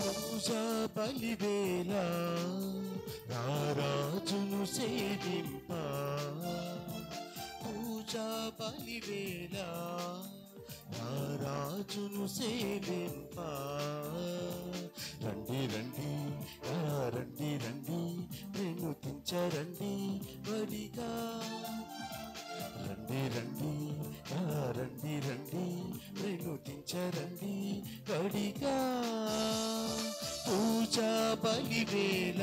పూజా బలివేళ రారాజును సేవింప, పూజా బలివేళ రారాజును సేవింప. రండి రండి రండి రండి వినుతించరండి వడిగా. రండి రండి రండి రండి వినుతించరండి వడిగా. పూజా బలివేళ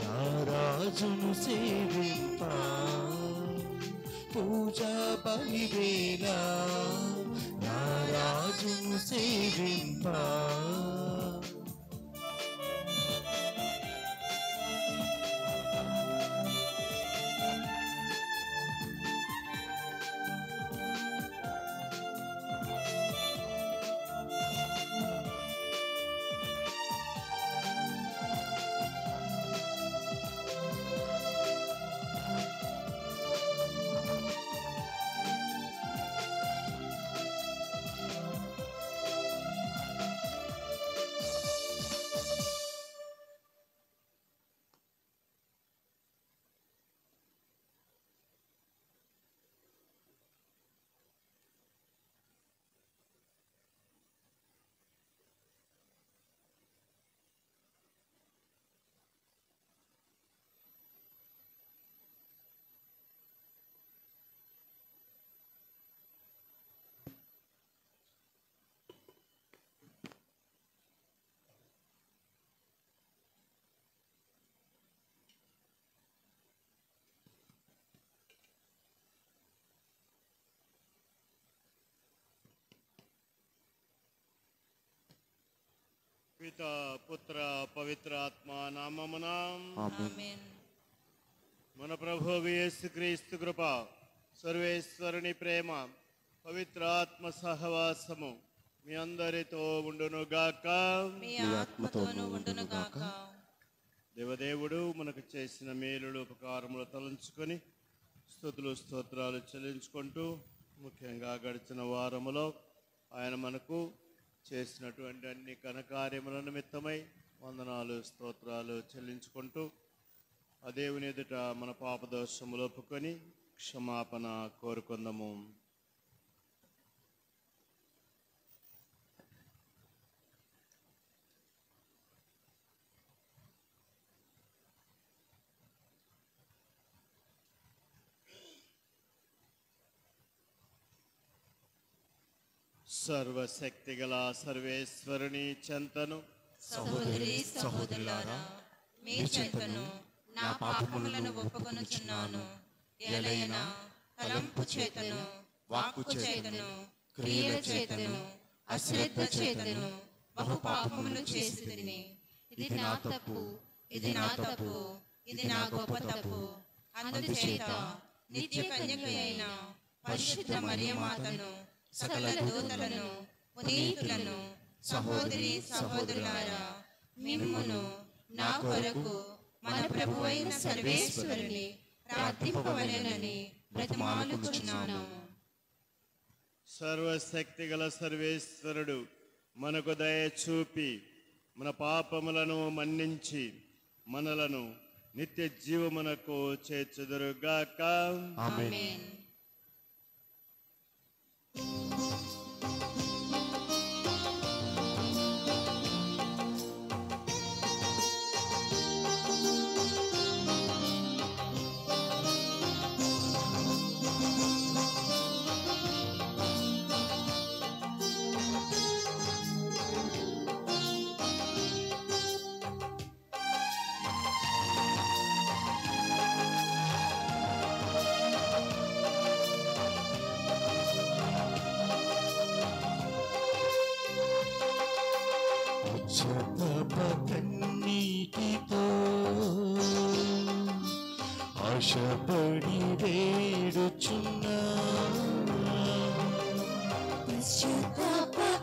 రారాజును సేవింప, పూజా బలివేళ రారాజును సేవింప. పితా పుత్ర పవిత్ర ఆత్మ నామమున ఆమేన్. మన ప్రభువు యేసుక్రీస్తు కృప, సర్వేశ్వరుని ప్రేమ, పవిత్ర ఆత్మ సహవాసము మీ అందరితో ఉండును గాక. మీ ఆత్మతోనూ ఉండును గాక. దేవదేవుడు మనకు చేసిన మేలులు ఉపకారములు తలంచుకొని స్తుతులు స్తోత్రాలు చెల్లించుకుంటూ, ముఖ్యంగా గడిచిన వారములో ఆయన మనకు చేసినటువంటి అన్ని ఘనకార్యముల నిమిత్తమై వందనాలు స్తోత్రాలు చెల్లించుకుంటూ, ఆ దేవుని ఎదుట మన పాపదోషములు ఒప్పుకొని క్షమాపణ కోరుకుందాము. సర్వశక్తి గల సర్వేశ్వరుని చెంతను సహోదరి సహోదరులారా, మీ చెంతను నా పాపములను ఒప్పుకొనుచున్నాను. ఏలైనా తలంపు చేతను, వాక్కు చేతను, క్రియల చేతను, అశ్రద్ధ చేతను బహు పాపములు చేసితిని. ఇది నా తప్పు, ఇది నా తప్పు, ఇది నా గొప్ప తప్పు. అందుచేత నిత్య కన్యకయైన పరిశుద్ధ మరియమాతను, సకల దూతలను, పునీతులను, సహోదరి సహోదరులారా, మిమ్మును నా కొరకు మన ప్రభువైన సర్వేశ్వరుని ప్రార్థింపవలెనని బ్రతిమాలుచున్నాను. సర్వశక్తి గల సర్వేశ్వరుడు మనకు దయ చూపి మన పాపములను మన్నించి మనలను నిత్య జీవమునకు చేర్చుదురుగాక. ఆమేన్. కన్నీటితో ఆశపడి వేడుచున్నా,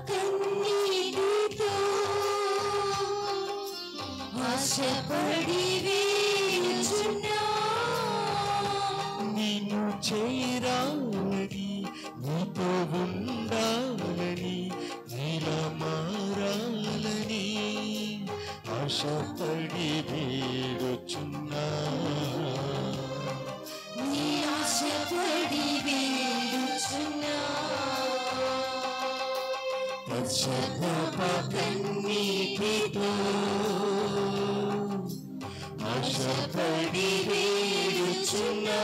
కన్నీటితో ఆశపడి వేడుచున్నా, నిన్ను చేరాలని, నీతో ఉండాలని, నీలా మారాలని పశ్చాత్తాప కన్నీటితో ఆశపడి వేడుచున్నా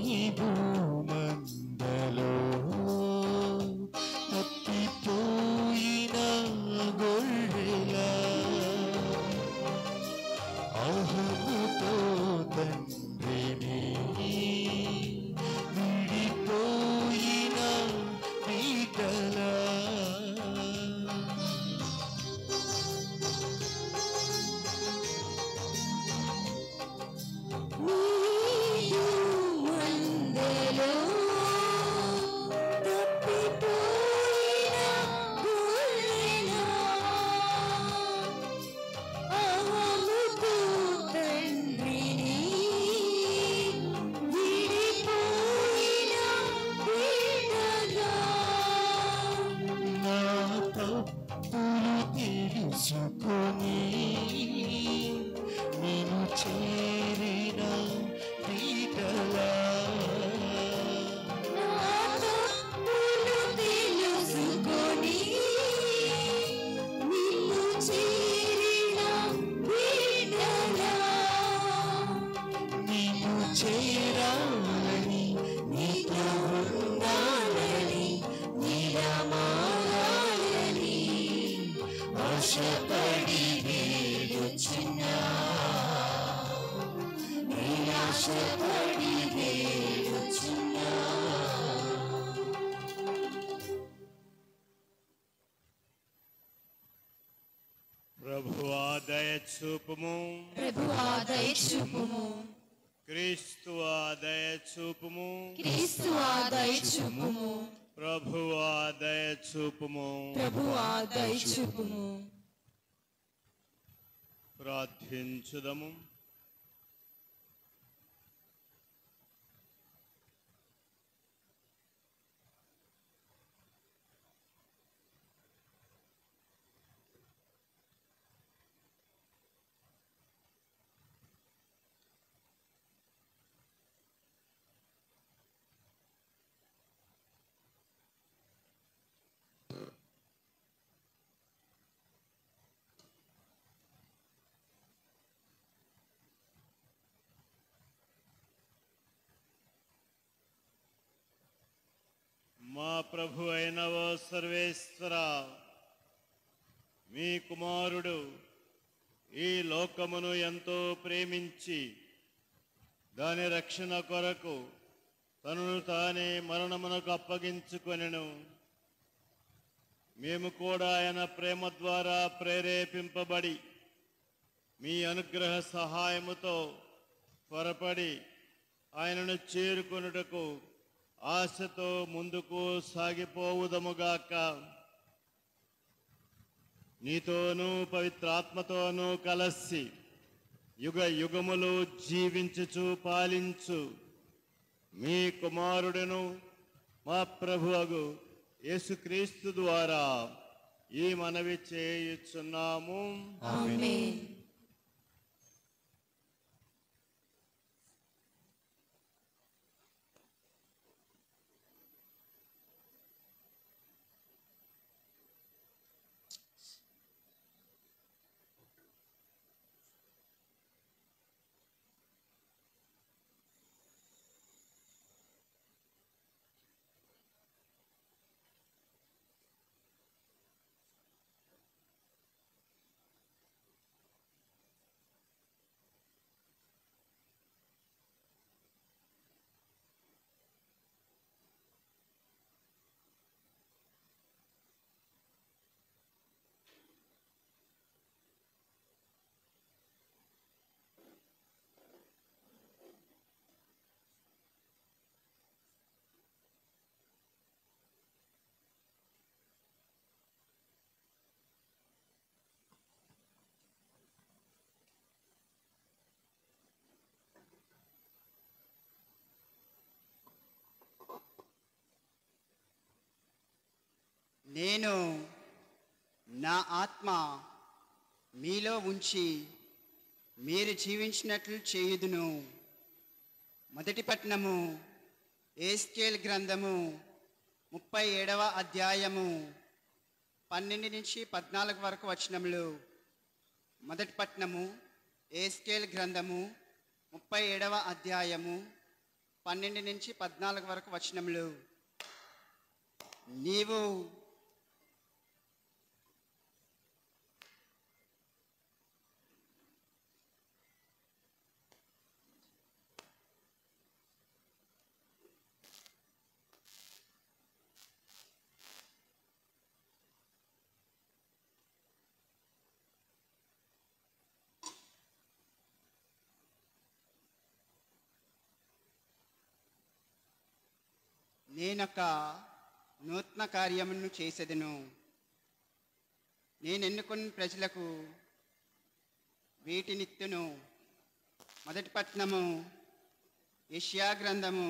ఈ భూమందలో తప్పిపోయిన గొర్రెలా అహముతో తండ్రిని విడిపోయిన బిడ్డలా మందలో తప్పిపోయిన గొర్రెలా అహముతో తండ్రిని విడిపోయిన బిడ్డలా నా తప్పులు తెలుసుకొని నేను చేరిన బిడ్డలా నా తప్పులు తెలుసుకొని నిన్ను చేరిన బిడ్డలా నీకు చేరాలని నీతో ఉండాలని నిరమాలని ఆశపడి వేడుచున్నా ఆశపడి వేడుచున్నా ప్రభువా దయచూపుము, ప్రభువా దయచూపుము, క్రీస్తువా దయచూపుము, క్రీస్తువా దయచూపుము, ప్రభువా దయచూపుము. ప్రభువా దయచూపుము. ప్రార్థించుదము. మా ప్రభు అయిన ఓ సర్వేశ్వర, మీ కుమారుడు ఈ లోకమును ఎంతో ప్రేమించి దాని రక్షణ కొరకు తనను తానే మరణమునకు అప్పగించుకొనెను. మేము కూడా ఆయన ప్రేమ ద్వారా ప్రేరేపింపబడి మీ అనుగ్రహ సహాయముతో త్వరపడి ఆయనను చేరుకొనుటకు ఆశతో ముందుకు సాగిపోవుదముగాక. నీతోనూ పవిత్రాత్మతోనూ కలసి యుగ యుగములు జీవించుచు పాలించు మీ కుమారుడును మా ప్రభువగు యేసుక్రీస్తు ద్వారా ఈ మనవి చేయుచున్నాము. ఆమేన్. నేను నా ఆత్మ మీలో ఉంచి మీరు జీవించినట్లు చేయుదును. మొదటి పట్టణము ఎహెజ్కేలు గ్రంథము 37వ అధ్యాయము 12 నుంచి 14 వరకు వచనములు. మొదటి పట్టణము ఎహెజ్కేలు గ్రంథము 37వ అధ్యాయము 12 నుంచి 14 వరకు వచనములు. నీవు నేనొక నూతన కార్యమును చేసేదను. నేను ఎన్నుకున్న ప్రజలకు వీటినిత్తును. మొదటి పట్టణము యెషయా గ్రంథము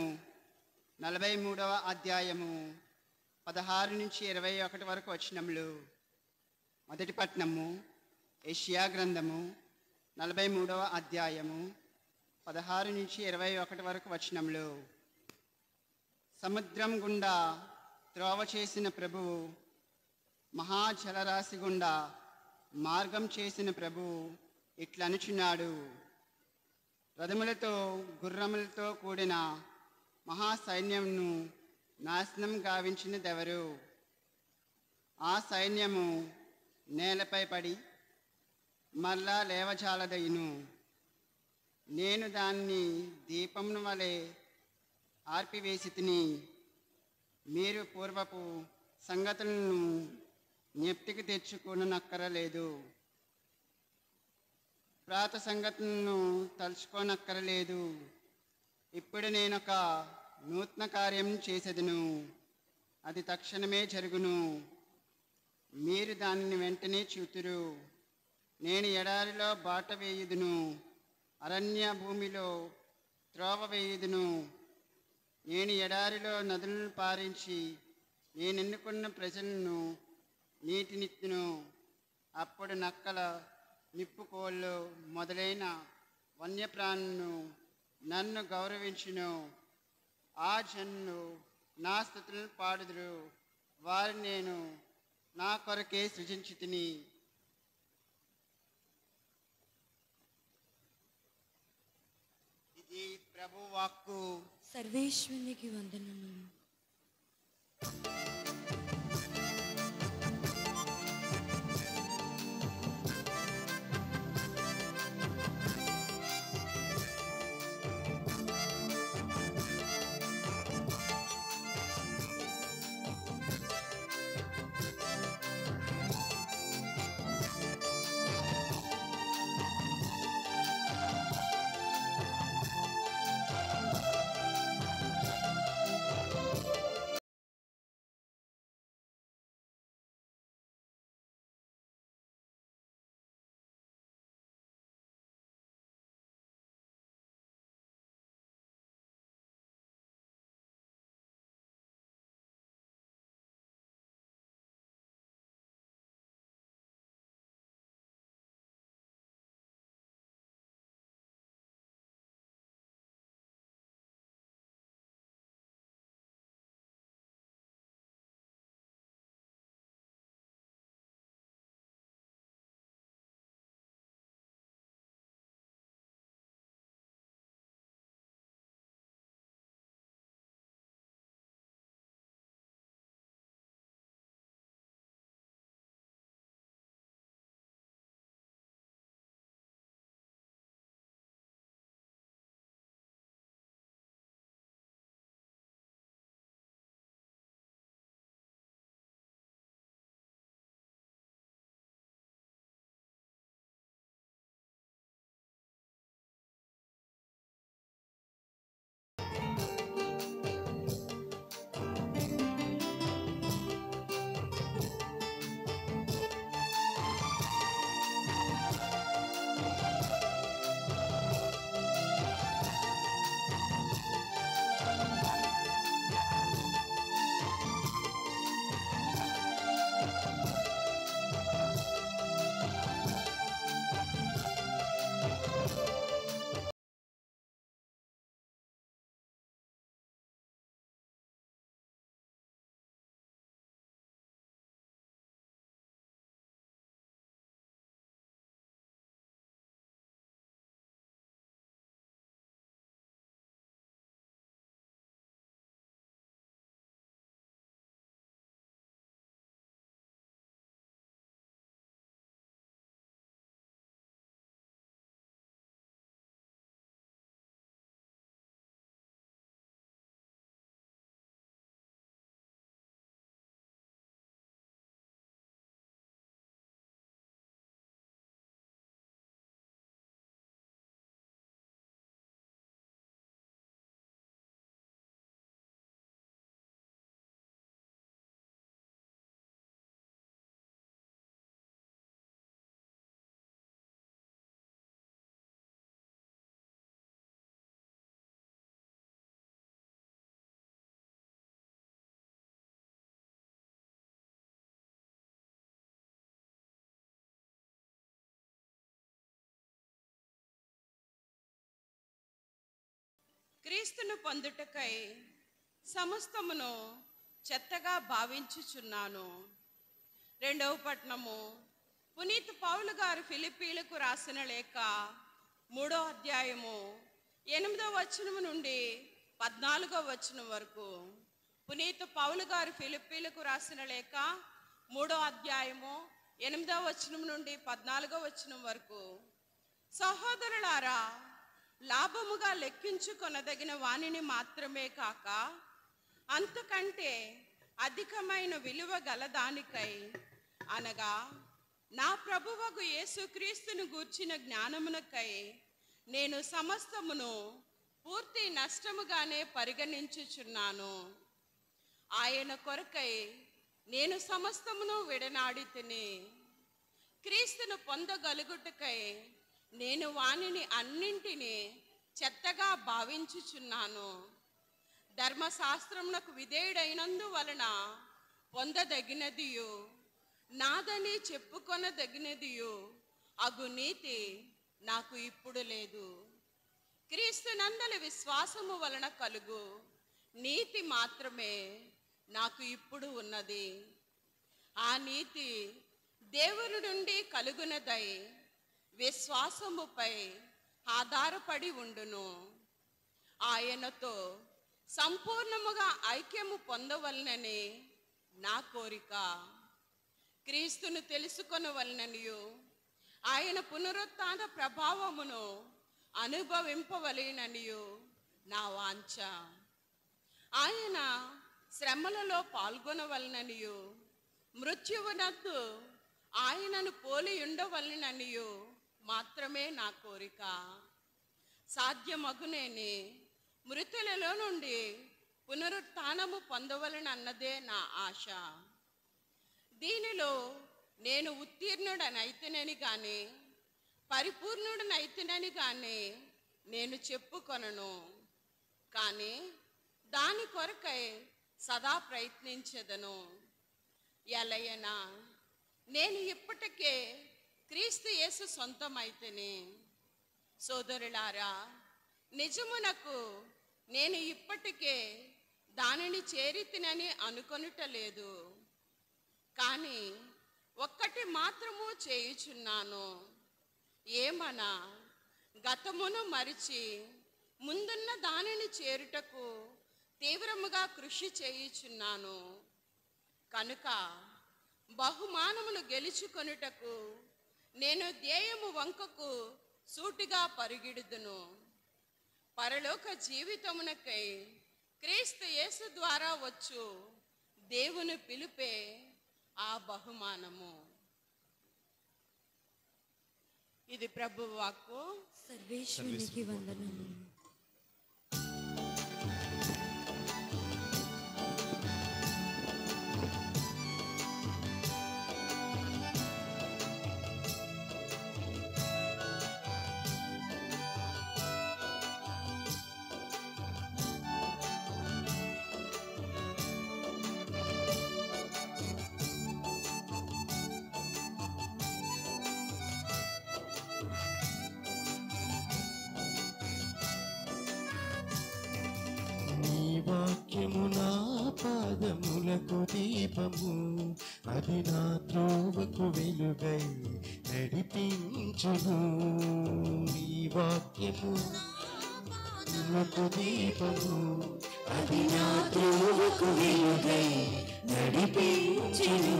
43వ అధ్యాయము 16 నుంచి 21 వరకు వచనములు. మొదటి పట్టణము యెషయా గ్రంథము 43వ అధ్యాయము 16 నుంచి 21 వరకు వచనములు. సముద్రం గుండా త్రోవ చేసిన ప్రభువు, మహాజలరాశి గుండా మార్గం చేసిన ప్రభువు ఇట్లనుచున్నాడు. రథములతో గుర్రములతో కూడిన మహాసైన్యంను నాశనం గావించినదెవరు? ఆ సైన్యము నేలపై పడి మరలా లేవజాలదయును. నేను దాన్ని దీపమును వలె ఆర్పివేసి తిని, మీరు పూర్వపు సంగతులను జ్ఞప్తికి తెచ్చుకోనక్కరలేదు, ప్రాత సంగతులను తలుచుకోనక్కరలేదు. ఇప్పుడు నేనొక నూతన కార్యం చేసేదను, అది తక్షణమే జరుగును. మీరు దానిని వెంటనే చూతురు. నేను ఎడారిలో బాట వేయుదును, అరణ్య భూమిలో త్రోవ వేయుదును. నేను ఎడారిలో నదులను పారించి నేను ఎన్నుకున్న ప్రజలను నీటినిత్తును. అప్పుడు నక్కల, నిప్పుకోళ్ళు మొదలైన వన్యప్రాణులను నన్ను గౌరవించును. ఆ జనులు నా స్తుతులను పాడుదురు. వారిని నేను నా కొరకే సృజించితిని. ఇది ప్రభు వాక్కు. సర్వేశ్వరునికి వందనములు. క్రీస్తును పొందుటకై సమస్తమును చెత్తగా భావించుచున్నాను. రెండవ పట్టణము పునీత్ పౌలు గారు ఫిలిప్పీలకు రాసిన లేఖ 3వ అధ్యాయము 8వ వచనం నుండి 14వ వచనం వరకు. పునీత్ పౌలు గారు ఫిలిప్పీలకు రాసిన లేఖ 3వ అధ్యాయము 8వ వచనం నుండి 14వ వచనం వరకు. సహోదరులారా, లాభముగా లెక్కించుకొనదగిన వానిని మాత్రమే కాక అంతకంటే అధికమైన విలువ గల దానికై, అనగా నా ప్రభువగు యేసుక్రీస్తును గూర్చిన జ్ఞానమునకై నేను సమస్తమును పూర్తి నష్టముగానే పరిగణించుచున్నాను. ఆయన కొరకై నేను సమస్తమును విడనాడితిని. క్రీస్తును పొందగలుగుటకై నేను వానిని అన్నింటినీ చెత్తగా భావించుచున్నాను. ధర్మశాస్త్రమునకు విధేయుడైనందువలన పొందదగినదియు నాదని చెప్పుకొనదగినదియు అగు నీతి నాకు ఇప్పుడు లేదు. క్రీస్తునందలి విశ్వాసము వలన కలుగు నీతి మాత్రమే నాకు ఇప్పుడు ఉన్నది. ఆ నీతి దేవుని నుండి కలుగునదై విశ్వాసముపై ఆధారపడి ఉండును. ఆయనతో సంపూర్ణముగా ఐక్యము పొందవలనని నా కోరిక. క్రీస్తును తెలుసుకొనవలననియు ఆయన పునరుత్థాన ప్రభావమును అనుభవింపవలెననియు నా వాంఛ. ఆయన శ్రమలలో పాల్గొనవలననియు మృత్యువునందు ఆయనను పోలి ఉండవలననియు మాత్రమే నా కోరిక. సాధ్యమగునేని మృతులలో నుండి పునరుత్థానము పొందవలనన్నదే నా ఆశ. దీనిలో నేను ఉత్తీర్ణుడనైతినని కానీ పరిపూర్ణుడనైతినని కానీ నేను చెప్పుకొనను. కానీ దాని కొరకై సదా ప్రయత్నించెదను. ఎలయనా నేను ఇప్పటికే క్రీస్తు యేసు సొంతమైతిని. సోదరులారా, నిజమునకు నేను ఇప్పటికే దానిని చేరితినని అనుకొనుటలేదు. కానీ ఒక్కటి మాత్రము చేయుచున్నాను. ఏమనా గతమును మరిచి ముందున్న దానిని చేరుటకు తీవ్రముగా కృషి చేయుచున్నాను. కనుక బహుమానమును గెలుచుకొనుటకు నేను ధ్యేయము వంకకు సూటిగా పరుగిడుదును. పరలోక జీవితమునకై క్రీస్తు యేసు ద్వారా వచ్చు దేవుని పిలుపే ఆ బహుమానము. ఇది ప్రభువు వాక్కు. సర్వేశ్వరునికి వందనములు. వాక్యము నా పాదములకు దీపము, అది నా త్రోవకు వెలుగై నడిపించును. నీ వాక్యము నాకు దీపము, అది నా త్రోవకు వెలుగై నడిపించును.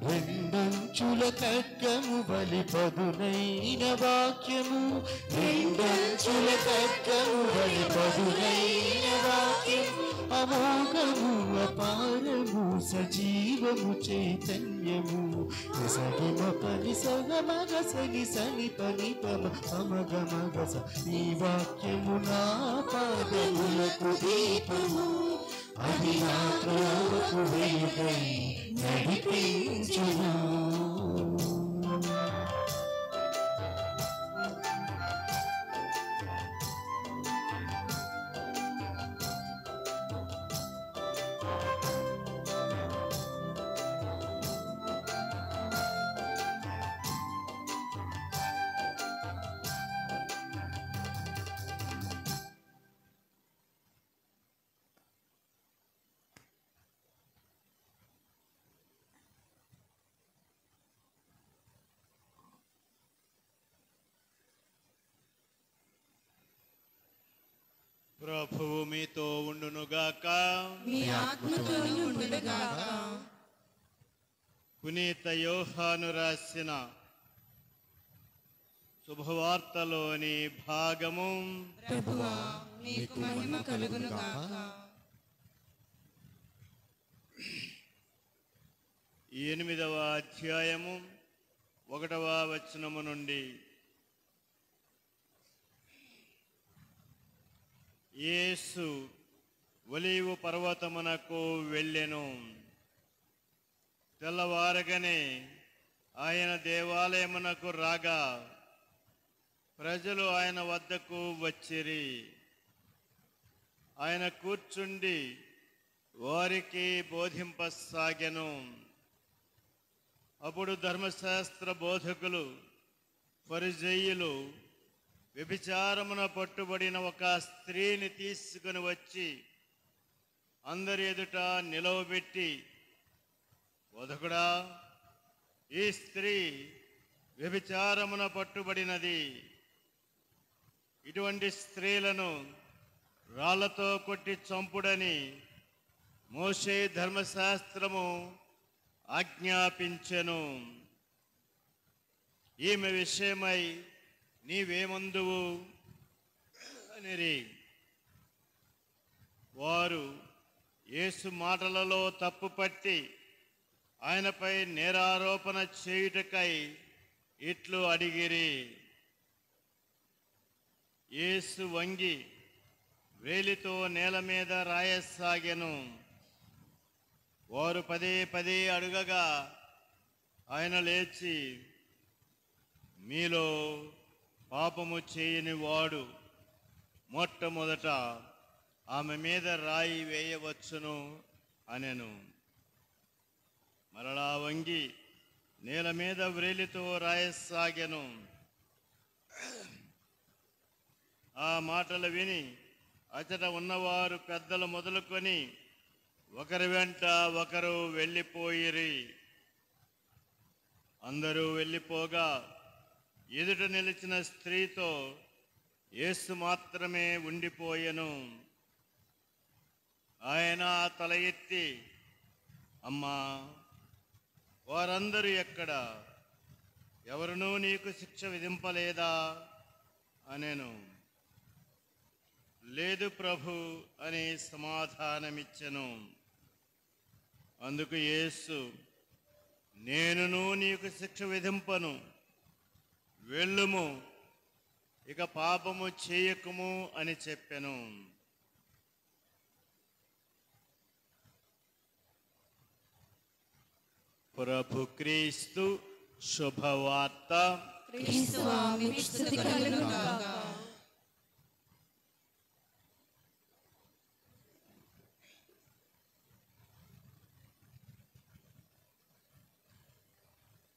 రెండంచుల ఖడ్గము వలె పదునైన వాక్యము, రెండంచుల ఖడ్గము వలె పదునైన వాక్యము, అమోఘము అపారము సజీవము చైతన్యము. సగిమ పని సగమగ సని సని పని పమ అమగ మగస. ఈ వాక్యము నా పాదములకు దీపము, అది నా త్రోవకు వెలుగై నడిపించును. ప్రభువు మీతో ఉండునుగాక. మీ ఆత్మతోనూ ఉండుగాక. పునీత యోహాను రాసిన శుభవార్తలోని భాగము. ప్రభువా మీకు మహిమ కలుగునుగాక. 8వ అధ్యాయము 1వ వచనము నుండి. యేసు ఒలీవు పర్వతమునకు వెళ్ళెను. తెల్లవారగానే ఆయన దేవాలయమునకు రాగా ప్రజలు ఆయన వద్దకు వచ్చిరి. ఆయన కూర్చుండి వారికి బోధింపసాగెను. అప్పుడు ధర్మశాస్త్ర బోధకులు, ఫరిజేయులు వ్యభిచారమున పట్టుబడిన ఒక స్త్రీని తీసుకుని వచ్చి అందరి ఎదుట నిలవబెట్టి, బోధకుడా, ఈ స్త్రీ వ్యభిచారమున పట్టుబడినది. ఇటువంటి స్త్రీలను రాళ్లతో కొట్టి చంపుడని మోషే ధర్మశాస్త్రము ఆజ్ఞాపించెను. ఈమె విషయమై నీవేమందువు అనిరి. వారు యేసు మాటలలో తప్పుపట్టి ఆయనపై నేరారోపణ చేయుటకై ఇట్లు అడిగిరి. యేసు వంగి వేలితో నేల మీద రాయసాగెను. వారు పదే పదే అడుగగా ఆయన లేచి, మీలో పాపము చేయని వాడు మొట్టమొదట ఆమె మీద రాయి వేయవచ్చును అనెను. మరలా వంగి నేల మీద వ్రేలితో రాయసాగెను. ఆ మాటలు విని అచట ఉన్నవారు పెద్దలు మొదలుకొని ఒకరి వెంట ఒకరు వెళ్ళిపోయిరి. అందరూ వెళ్ళిపోగా ఎదుట నిలిచిన స్త్రీతో యేసు మాత్రమే ఉండిపోయెను. ఆయన తల ఎత్తి, అమ్మా, వారందరూ ఎక్కడ? ఎవరునూ నీకు శిక్ష విధింపలేదా అనెను. లేదు ప్రభు అని సమాధానమిచ్చెను. అందుకు యేసు, నేనును నీకు శిక్ష విధింపను, వెళ్ళుము, ఇక పాపము చేయకుము అని చెప్పెను. ప్రభు క్రీస్తు శుభవార్త. క్రీస్తువా మీకు స్తుతి కలుగునుగాక.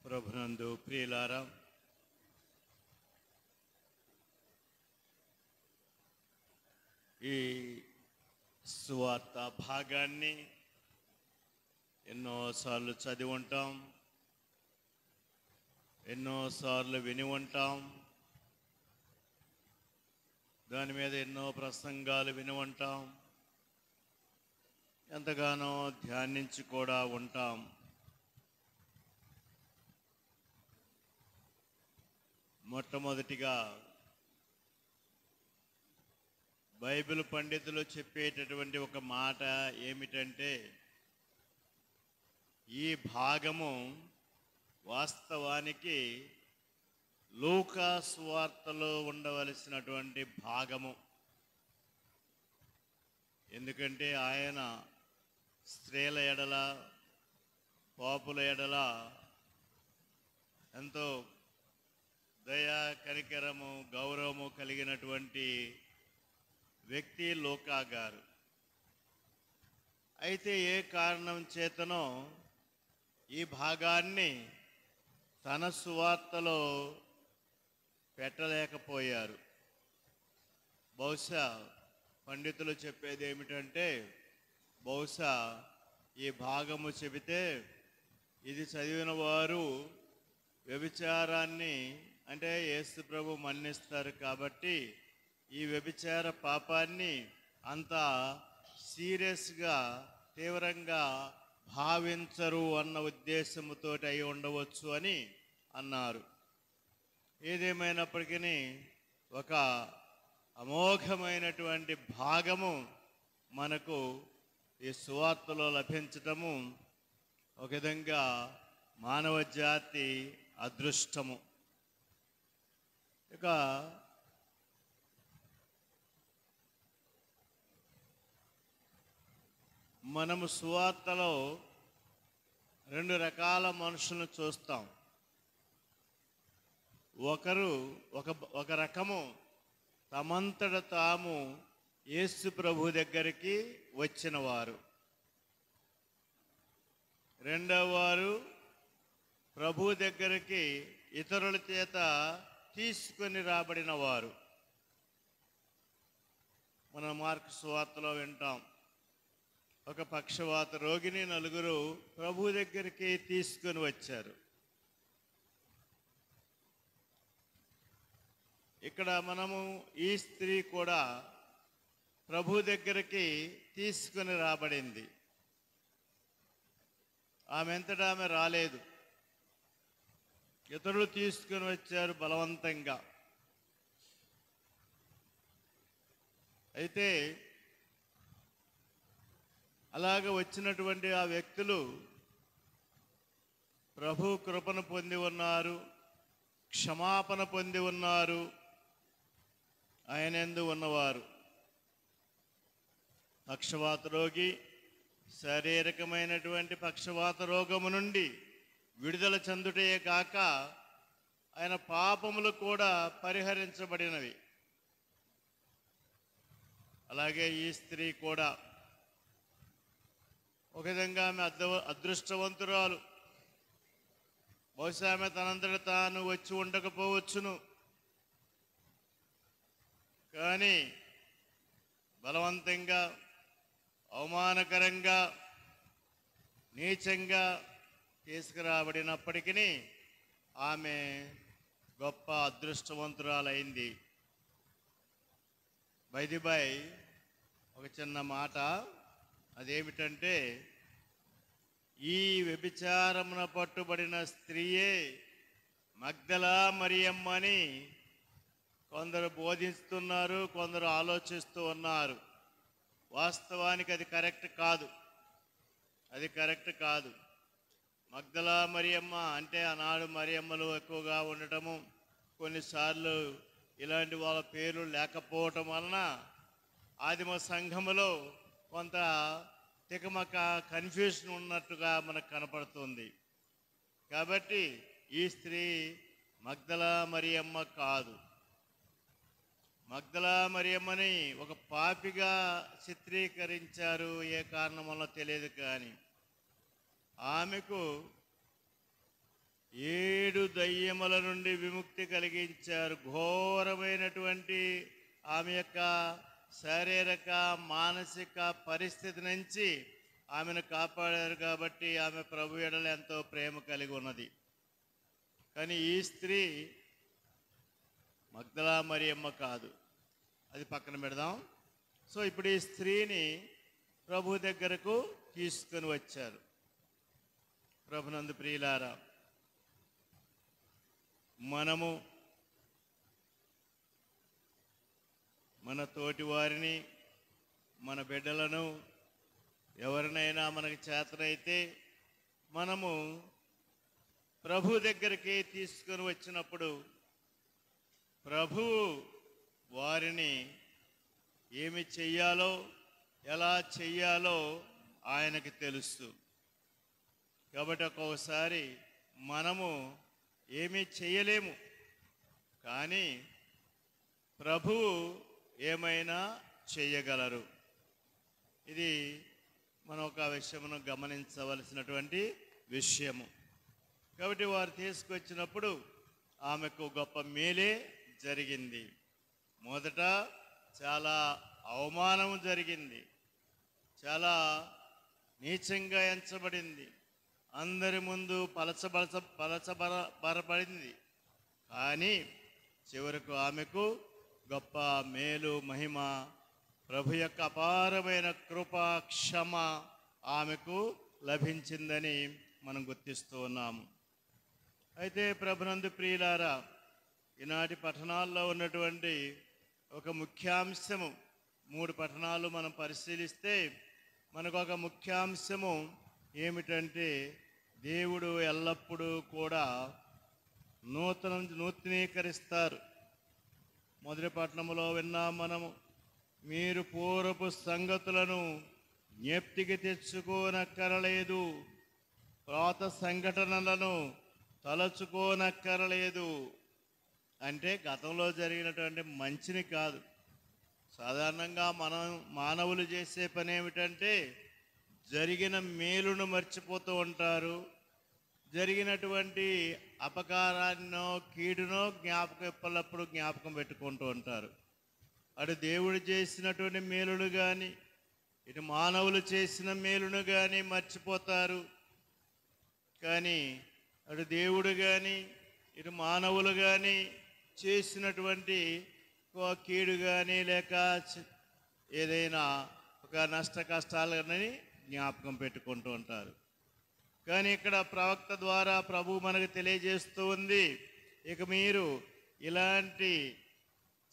ప్రభునందు ప్రియులారా, ఈ సువార్త భాగాన్ని ఎన్నోసార్లు చదివి ఉంటాం, ఎన్నోసార్లు విని ఉంటాం, దాని మీద ఎన్నో ప్రసంగాలు విని ఉంటాం, ఎంతగానో ధ్యానించి కూడా ఉంటాం. మొట్టమొదటిగా బైబిల్ పండితులు చెప్పేటటువంటి ఒక మాట ఏమిటంటే, ఈ భాగము వాస్తవానికి లూకా సువార్తలో ఉండవలసినటువంటి భాగము. ఎందుకంటే ఆయన స్త్రీల ఎడల, పాపుల ఎడల ఎంతో దయా, కనికరము, గౌరవము కలిగినటువంటి వ్యక్తి లూకా గారు. అయితే ఏ కారణం చేతనో ఈ భాగాన్ని తన సువార్తలో పెట్టలేకపోయారు. బహుశా పండితులు చెప్పేది ఏమిటంటే, బహుశా ఈ భాగము చెబితే ఇది చదివిన వారు వ్యభిచారాన్ని అంటే యేసు ప్రభు మన్నిస్తారు కాబట్టి ఈ వ్యభిచార పాపాన్ని అంత సీరియస్గా తీవ్రంగా భావించరు అన్న ఉద్దేశంతో అయి ఉండవచ్చు అని అన్నారు. ఏదేమైనప్పటికీ ఒక అమోఘమైనటువంటి భాగము మనకు ఈ సువార్తలో లభించటము ఒక విధంగా మానవ జాతి అదృష్టము. ఇక మనము సువార్తలో రెండు రకాల మనుషులను చూస్తాం. ఒక రకము తమంతట తాము యేసు ప్రభు దగ్గరికి వచ్చిన వారు. రెండవ వారు ప్రభు దగ్గరికి ఇతరుల చేత తీసుకొని రాబడిన వారు. మన మార్కు సువార్తలో వింటాం, ఒక పక్షవాత రోగిని నలుగురు ప్రభు దగ్గరికి తీసుకొని వచ్చారు. ఇక్కడ మనము ఈ స్త్రీ కూడా ప్రభు దగ్గరికి తీసుకొని రాబడింది. ఆమె అంతటా ఆమె రాలేదు, ఇతరులు తీసుకొని వచ్చారు బలవంతంగా. అయితే అలాగ వచ్చినటువంటి ఆ వ్యక్తులు ప్రభు కృపను పొంది ఉన్నారు, క్షమాపణ పొంది ఉన్నారు, ఆయన యందు ఉన్నవారు. పక్షవాత రోగి శారీరకమైనటువంటి పక్షవాత రోగము నుండి విడుదల చెందుటే కాక ఆయన పాపములు కూడా పరిహరించబడినవి. అలాగే ఈ స్త్రీ కూడా ఒక విధంగా ఆమె అదృష్టవంతురాలు. బహుశా ఆమె తనంతట తాను వచ్చి ఉండకపోవచ్చును, కానీ బలవంతంగా, అవమానకరంగా, నీచంగా తీసుకురాబడినప్పటికీ ఆమె గొప్ప అదృష్టవంతురాలైంది. బై ఒక చిన్న మాట, అదేమిటంటే ఈ వ్యభిచారమున పట్టుబడిన స్త్రీయే మగ్దలా మరియమ్మ అని కొందరు బోధిస్తున్నారు, కొందరు ఆలోచిస్తూ ఉన్నారు. వాస్తవానికి అది కరెక్ట్ కాదు. మగ్దలా మరియమ్మ అంటే ఆనాడు మరియమ్మలు ఎక్కువగా ఉండటము, కొన్నిసార్లు ఇలాంటి వాళ్ళ పేర్లు లేకపోవటం వలన ఆదిమ సంఘములో కొంత తికమక కన్ఫ్యూషన్ ఉన్నట్టుగా మనకు కనపడుతుంది. కాబట్టి ఈ స్త్రీ మగ్దలా మరియమ్మ కాదు. మగ్దలా మరియమ్మని ఒక పాపిగా చిత్రీకరించారు, ఏ కారణం వల్ల తెలియదు. కానీ ఆమెకు 7 దయ్యముల నుండి విముక్తి కలిగించారు. ఘోరమైనటువంటి ఆమె యొక్క శారీరక మానసిక పరిస్థితి నుంచి ఆమెను కాపాడారు. కాబట్టి ఆమె ప్రభు ఎడల ఎంతో ప్రేమ కలిగి ఉన్నది. కానీ ఈ స్త్రీ మగ్దలా మరియమ్మ కాదు. అది పక్కన పెడదాం. సో ఇప్పుడు ఈ స్త్రీని ప్రభు దగ్గరకు తీసుకొని వచ్చారు. ప్రభునందు ప్రియులారా, మనము మన తోటి వారిని, మన బిడ్డలను, ఎవరినైనా మనకు చేతనైతే మనము ప్రభు దగ్గరికి తీసుకొని వచ్చినప్పుడు ప్రభువు వారిని ఏమి చెయ్యాలో, ఎలా చెయ్యాలో ఆయనకి తెలుసు. కాబట్టి ఒక్కొక్కసారి మనము ఏమీ చేయలేము, కానీ ప్రభువు ఏమైనా చేయగలరు. ఇది మనం ఒక విషయమును గమనించవలసినటువంటి విషయము. కాబట్టి వారు తీసుకొచ్చినప్పుడు ఆమెకు గొప్ప మేలే జరిగింది. మొదట చాలా అవమానం జరిగింది, చాలా నీచంగా ఎంచబడింది, అందరి ముందు పలచబరబడింది. కానీ చివరకు ఆమెకు గొప్ప మేలు మహిమ, ప్రభు యొక్క అపారమైన కృప క్షమ ఆమెకు లభించిందని మనం గుర్తిస్తూ ఉన్నాము. అయితే ప్రభునందు ప్రియులారా, ఈనాటి పఠనాల్లో ఉన్నటువంటి ఒక ముఖ్యాంశము, 3 పఠనాలు మనం పరిశీలిస్తే మనకు ఒక ముఖ్యాంశము ఏమిటంటే, దేవుడు ఎల్లప్పుడూ కూడా నూతనీకరిస్తారు. మొదటి పట్టణంలో విన్నాం మనము, మీరు పూర్వపు సంగతులను జ్ఞప్తికి తెచ్చుకోనక్కరలేదు, పాత సంఘటనలను తలచుకోనక్కరలేదు. అంటే గతంలో జరిగినటువంటి మంచిని కాదు. సాధారణంగా మానవులు చేసే పని ఏమిటంటే జరిగిన మేలును మర్చిపోతూ ఉంటారు, జరిగినటువంటి అపకారాన్నో కీడునో ఎప్పటికప్పుడు జ్ఞాపకం పెట్టుకుంటూ ఉంటారు. అటు దేవుడు చేసినటువంటి మేలును కానీ ఇటు మానవులు చేసిన మేలును కానీ మర్చిపోతారు. కానీ అటు దేవుడు కానీ ఇటు మానవులు కానీ చేసినటువంటి కీడు కానీ లేక ఏదైనా ఒక నష్ట కష్టాలని జ్ఞాపకం పెట్టుకుంటూ ఉంటారు. కానీ ఇక్కడ ప్రవక్త ద్వారా ప్రభు మనకు తెలియజేస్తూ ఉంది, ఇక మీరు ఇలాంటి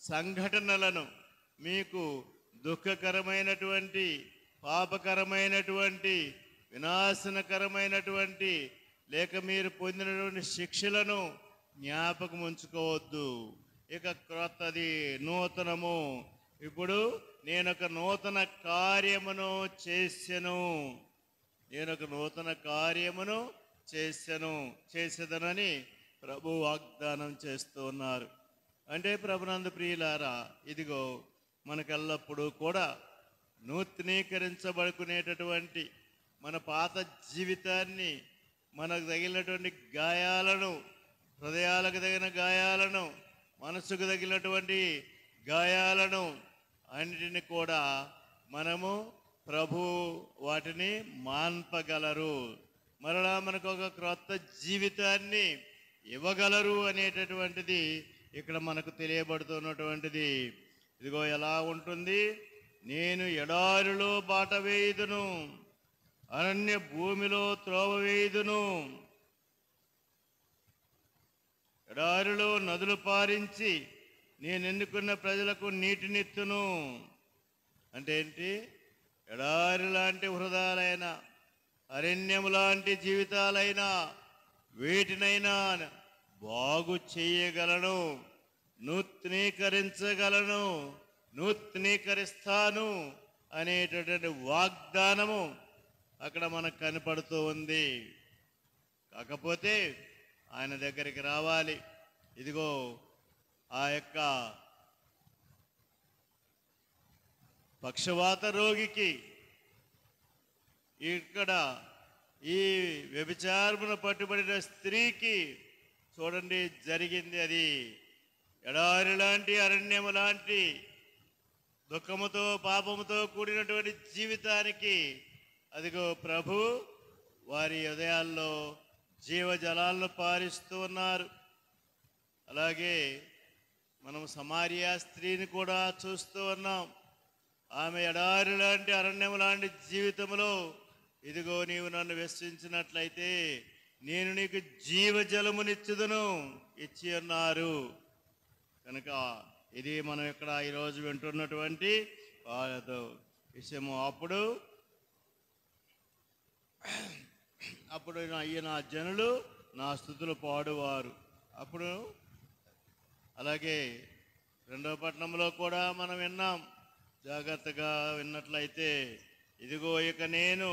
సంఘటనలను, మీకు దుఃఖకరమైనటువంటి, పాపకరమైనటువంటి, వినాశనకరమైనటువంటి లేక మీరు పొందినటువంటి శిక్షలను జ్ఞాపకం ఉంచుకోవద్దు. ఇక క్రొత్తది, నూతనము, ఇప్పుడు నేనొక నూతన కార్యమును చేసెను, నేనొక నూతన కార్యమును చేసేదనని ప్రభు వాగ్దానం చేస్తూ ఉన్నారు. అంటే ప్రభునందు ప్రియులారా, ఇదిగో మనకెల్లప్పుడూ కూడా నూతనీకరించబడుకునేటటువంటి మన పాత జీవితాన్ని, మనకు తగిలినటువంటి గాయాలను, హృదయాలకు తగిన గాయాలను, మనసుకు తగిలినటువంటి గాయాలను అన్నిటిని కూడా మనము ప్రభు వాటిని మాన్పగలరు, మరలా మనకు ఒక క్రొత్త జీవితాన్ని ఇవ్వగలరు అనేటటువంటిది ఇక్కడ మనకు తెలియబడుతున్నటువంటిది. ఇదిగో ఎలా ఉంటుంది, నేను ఎడారిలో బాట వేయుదును, అరణ్య భూమిలో త్రోవ వేయుదును, ఎడారిలో నదులు పారించి నేను ఎన్నుకున్న ప్రజలకు నీటినిత్తును. అంటే ఏంటి? ఎడారి లాంటి హృదయాలైనా, అరణ్యము లాంటి జీవితాలైనా వీటినైనా బాగు చేయగలను, నూతనీకరించగలను, నూతనీకరిస్తాను అనేటటువంటి వాగ్దానము అక్కడ మనకు కనపడుతూ ఉంది. కాకపోతే ఆయన దగ్గరికి రావాలి. ఇదిగో ఆ యొక్క పక్షవాత రోగికి, ఇక్కడ ఈ వ్యభిచారమున పట్టుబడిన స్త్రీకి చూడండి జరిగింది అది. ఎడారి లాంటి, అరణ్యము లాంటి దుఃఖముతో పాపముతో కూడినటువంటి జీవితానికి అదిగో ప్రభు వారి హృదయాల్లో జీవజలాలను పారిస్తూ ఉన్నారు. అలాగే మనం సమారియా స్త్రీని కూడా చూస్తూ ఉన్నాం. ఆమె ఎడారి లాంటి, అరణ్యం లాంటి జీవితంలో ఇదిగో నీవు నన్ను విశ్వసించినట్లయితే నేను నీకు జీవజలమునిచ్చుదును ఇచ్చి ఉన్నారు. కనుక ఇది మనం ఇక్కడ ఈరోజు వింటున్నటువంటి విషయము. అప్పుడు నా జనులు నా స్తుతులు పాడువారు. అప్పుడు అలాగే 2వ పట్టణంలో కూడా మనం విన్నాం, జాగ్రత్తగా విన్నట్లయితే, ఇదిగో ఇక నేను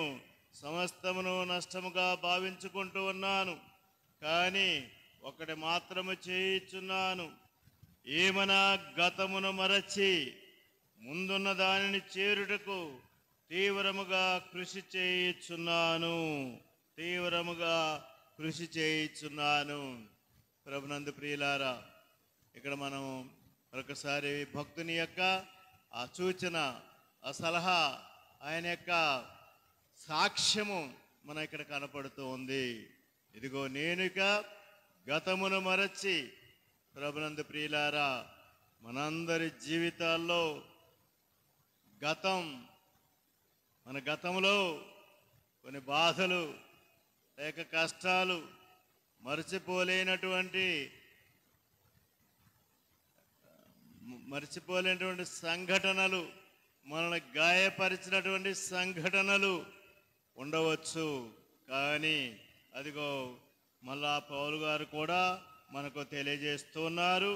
సమస్తమును నష్టముగా భావించుకుంటూ ఉన్నాను, కానీ ఒకటి మాత్రము చేయుచున్నాను, ఏమనా గతమును మరచి ముందున్న దానిని చేరుటకు తీవ్రముగా కృషి చేయుచున్నాను, తీవ్రముగా కృషి చేయుచున్నాను. ప్రభునందు ప్రియులారా, ఇక్కడ మనం ఒకసారి భక్తుని యొక్క ఆ సూచన, ఆ సలహా, ఆయన యొక్క సాక్ష్యము మన ఇక్కడ కనపడుతూ ఉంది. ఇదిగో నేను ఇక గతమును మరచి, ప్రభునందు ప్రియులారా, మనందరి జీవితాల్లో మన గతంలో కొన్ని బాధలు లేక కష్టాలు, మర్చిపోలేనటువంటి సంఘటనలు, మనల్ని గాయపరిచినటువంటి సంఘటనలు ఉండవచ్చు. కానీ అదిగో మళ్ళా పౌలు గారు కూడా మనకు తెలియజేస్తున్నారు,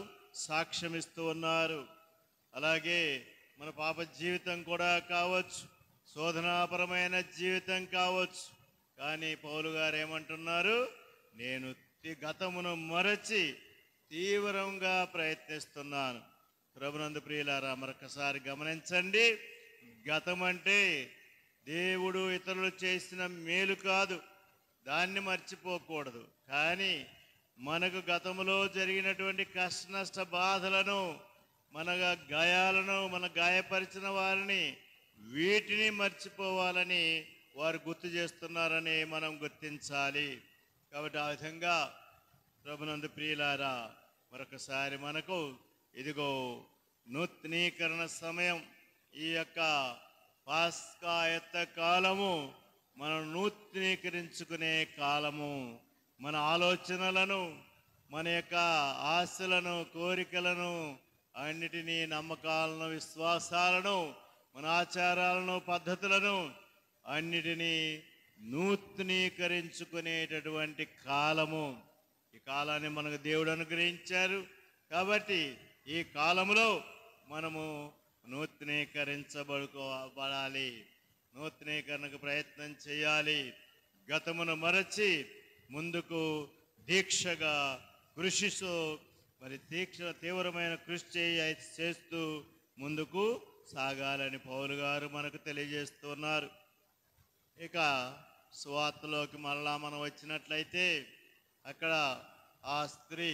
సాక్ష్యమిస్తూ ఉన్నారు. అలాగే మన పాప జీవితం కూడా కావచ్చు, శోధనాపరమైన జీవితం కావచ్చు. కానీ పౌలు గారు ఏమంటున్నారు? నేను గతమును మరచి తీవ్రంగా ప్రయత్నిస్తున్నాను. ప్రభునందు ప్రియులారా, మరొకసారి గమనించండి. గతం అంటే దేవుడు ఇతరులు చేసిన మేలు కాదు, దాన్ని మర్చిపోకూడదు. కానీ మనకు గతంలో జరిగినటువంటి కష్ట నష్ట బాధలను, మన గాయాలను, మన గాయపరిచిన వారిని, వీటిని మర్చిపోవాలని వారు గుర్తు చేస్తున్నారని మనం గుర్తించాలి. కాబట్టి ఆ విధంగా ప్రభునందు ప్రియులారా, మరొకసారి మనకు ఇదిగో నూతనీకరణ సమయం, ఈ యొక్క పాస్కాయత్త కాలము మనం నూతనీకరించుకునే కాలము. మన ఆలోచనలను, మన యొక్క ఆశలను, కోరికలను, అన్నిటినీ, నమ్మకాలను, విశ్వాసాలను, మన ఆచారాలను, పద్ధతులను అన్నిటినీ నూతనీకరించుకునేటటువంటి కాలము. ఈ కాలాన్ని మనకు దేవుడు అనుగ్రహించారు. కాబట్టి ఈ కాలంలో మనము నూతనీకరించబడాలి, నూతనీకరణకు ప్రయత్నం చేయాలి. గతమును మరచి ముందుకు దీక్షగా కృషిస్తూ, మరి తీవ్రమైన కృషి చేస్తూ ముందుకు సాగాలని పౌలు గారు మనకు తెలియజేస్తున్నారు. ఇక సువార్తలోకి మరలా మనం వచ్చినట్లయితే, అక్కడ ఆ స్త్రీ,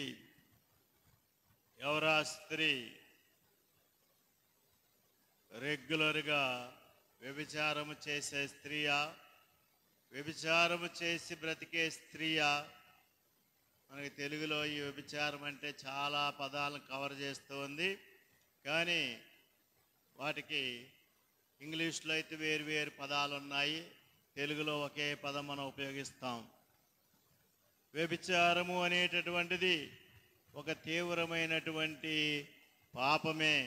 ఎవరా స్త్రీ? రెగ్యులర్గా వ్యభిచారము చేసే స్త్రీయా? వ్యభిచారము చేసి బ్రతికే స్త్రీయా? మనకి తెలుగులో ఈ వ్యభిచారం అంటే చాలా పదాలను కవర్ చేస్తూ ఉంది. కానీ వాటికి ఇంగ్లీష్లో అయితే వేరు వేరు పదాలు ఉన్నాయి, తెలుగులో ఒకే పదం మనం ఉపయోగిస్తాం. వ్యభిచారము అనేటటువంటిది ఒక తీవ్రమైనటువంటి పాపమే,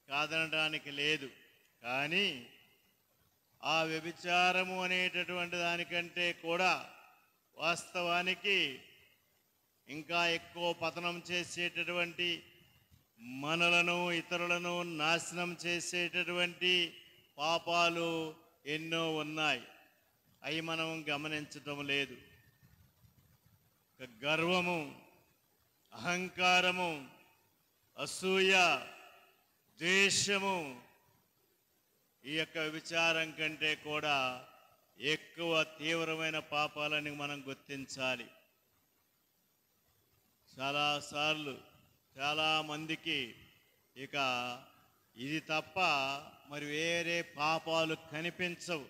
కాదనడానికి లేదు. కానీ ఆ వ్యభిచారము అనేటటువంటి దానికంటే కూడా వాస్తవానికి ఇంకా ఎక్కువ పతనం చేసేటటువంటి, మనలను, ఇతరులను నాశనం చేసేటటువంటి పాపాలు ఎన్నో ఉన్నాయి. అవి మనం గమనించటం లేదు. గర్వము, అహంకారము, అసూయ, ద్వేషము ఈ యొక్క వ్యభిచారం కంటే కూడా ఎక్కువ తీవ్రమైన పాపాలని మనం గుర్తించాలి. చాలాసార్లు చాలామందికి ఇక ఇది తప్ప మరి వేరే పాపాలు కనిపించవు.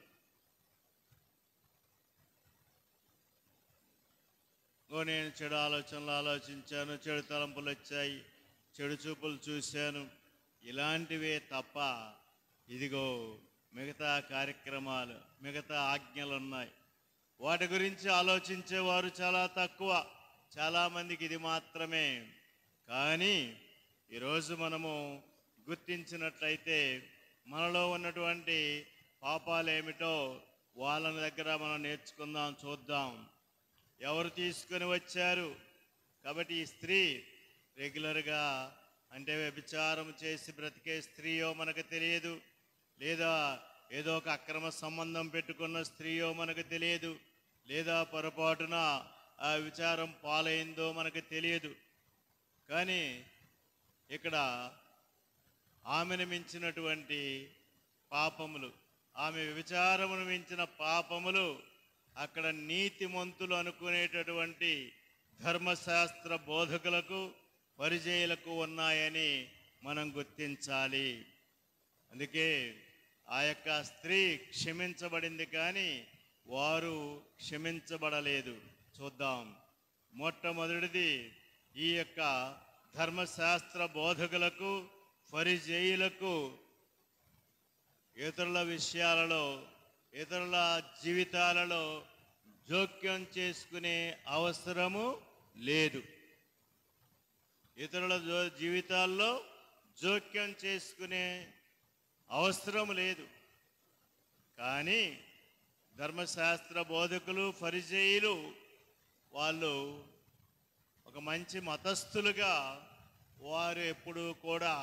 నేను చెడు ఆలోచనలు ఆలోచించాను, చెడు తలంపులు వచ్చాయి, చెడు చూపులు చూశాను, ఇలాంటివే తప్ప ఇదిగో మిగతా కార్యక్రమాలు, మిగతా ఆజ్ఞలు ఉన్నాయి. వాటి గురించి ఆలోచించేవారు చాలా తక్కువ, చాలామందికి ఇది మాత్రమే. కానీ ఈరోజు మనము గుర్తించినట్లయితే మనలో ఉన్నటువంటి పాపాలు ఏమిటో వాళ్ళ దగ్గర మనం నేర్చుకుందాం, చూద్దాం. ఎవరు తీసుకొని వచ్చారు? కాబట్టి ఈ స్త్రీ రెగ్యులర్గా అంటే వ్యభిచారం చేసి బ్రతికే స్త్రీయో మనకు తెలియదు, లేదా ఏదో ఒక అక్రమ సంబంధం పెట్టుకున్న స్త్రీయో మనకు తెలియదు, లేదా పొరపాటున ఆ విచారం పాలైందో మనకు తెలియదు. కానీ ఇక్కడ ఆమెను మించినటువంటి పాపములు, ఆమె వ్యభిచారమును మించిన పాపములు అక్కడ నీతిమంతులు అనుకునేటటువంటి ధర్మశాస్త్ర బోధకులకు, పరిచయులకు ఉన్నాయని మనం గుర్తించాలి. అందుకే ఆ యొక్క స్త్రీ క్షమించబడింది, కానీ వారు క్షమించబడలేదు. చూద్దాం. మొట్టమొదటిది ఈ యొక్క ధర్మశాస్త్ర బోధకులకు ఫరిజేయులకు ఇతరుల విషయాలలో, ఇతరుల జీవితాలలో జోక్యం చేసుకునే అవసరము లేదు. ఇతరుల జీవితాల్లో జోక్యం చేసుకునే అవసరం లేదు. కానీ ధర్మశాస్త్ర బోధకులు ఫరిజేయులు వాళ్ళు ఒక మంచి మతస్థులుగా వారు ఎప్పుడూ కూడా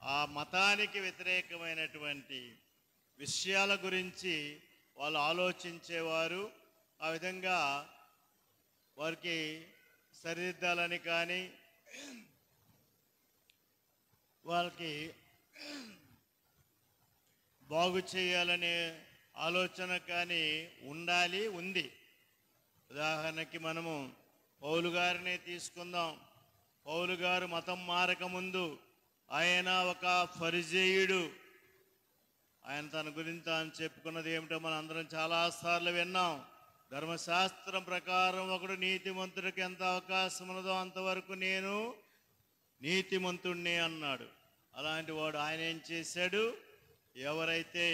ఆ మతానికి వ్యతిరేకమైనటువంటి విషయాల గురించి వాళ్ళు ఆలోచించేవారు. ఆ విధంగా వారికి సరిదిద్దాలని కానీ వాళ్ళకి బాగు చేయాలనే ఆలోచన కానీ ఉంది. ఉదాహరణకి మనము పౌలు గారిని తీసుకుందాం. పౌలు గారు మతం మారకముందు ఆయన ఒక ఫరిజేయుడు. ఆయన తన గురించి తాను చెప్పుకున్నది ఏమిటో మనం అందరం చాలాసార్లు విన్నాం. ధర్మశాస్త్రం ప్రకారం ఒకడు నీతిమంతుడికి ఎంత అవకాశం ఉన్నదో అంతవరకు నేను నీతిమంతుణ్ణి అన్నాడు. అలాంటి వాడు ఆయన ఏం చేశాడు? ఎవరైతే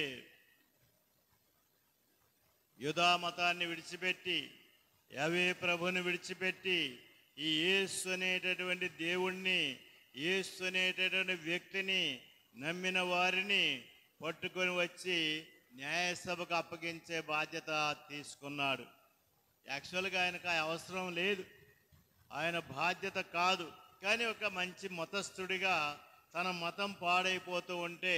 యూదా మతాన్ని విడిచిపెట్టి, యావే ప్రభుని విడిచిపెట్టి, ఈ యేసు అనేటటువంటి దేవుణ్ణి, యేసు అనేటటువంటి వ్యక్తిని నమ్మిన వారిని పట్టుకొని వచ్చి న్యాయసభకు అప్పగించే బాధ్యత తీసుకున్నాడు. యాక్చువల్గా ఆయనకు ఆ అవసరం లేదు, ఆయన బాధ్యత కాదు. కానీ ఒక మంచి మతస్థుడిగా తన మతం పాడైపోతూ ఉంటే,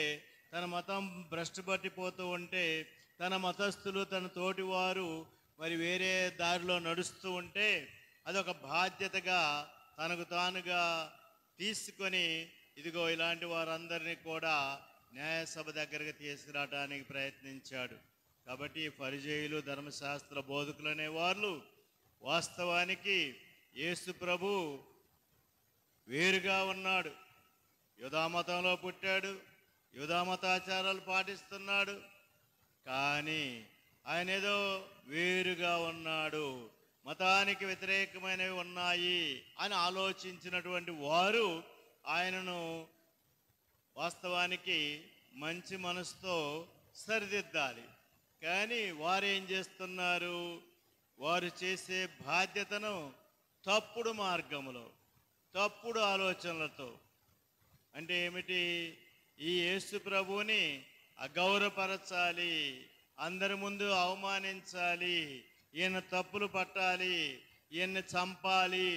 తన మతం భ్రష్టుపట్టిపోతూ ఉంటే, తన మతస్థులు తన తోటివారు మరి వేరే దారిలో నడుస్తూ ఉంటే అదొక బాధ్యతగా తనకు తానుగా తీసుకొని ఇదిగో ఇలాంటి వారందరినీ కూడా న్యాయసభ దగ్గరికి తీసుకురావడానికి ప్రయత్నించాడు. కాబట్టి ఫరిజేయులు ధర్మశాస్త్ర బోధకులు అనేవాళ్ళు వాస్తవానికి యేసు ప్రభు వేరుగా ఉన్నాడు. యూదామతంలో పుట్టాడు, యూదామతాచారాలు పాటిస్తున్నాడు. కానీ ఆయన ఏదో వేరుగా ఉన్నాడు, మతానికి వ్యతిరేకమైనవి ఉన్నాయి అని ఆలోచించినటువంటి వారు ఆయనను వాస్తవానికి మంచి మనసుతో సరిదిద్దాలి. కానీ వారు ఏం చేస్తున్నారు? వారు చేసే బాధ్యతను తప్పుడు మార్గంలో, తప్పుడు ఆలోచనలతో, అంటే ఏమిటి? ఈ యేసు ప్రభువుని అగౌరవపరచాలి, అందరి ముందు అవమానించాలి, ఈయన తప్పులు పట్టాలి, ఈయన్ని చంపాలి,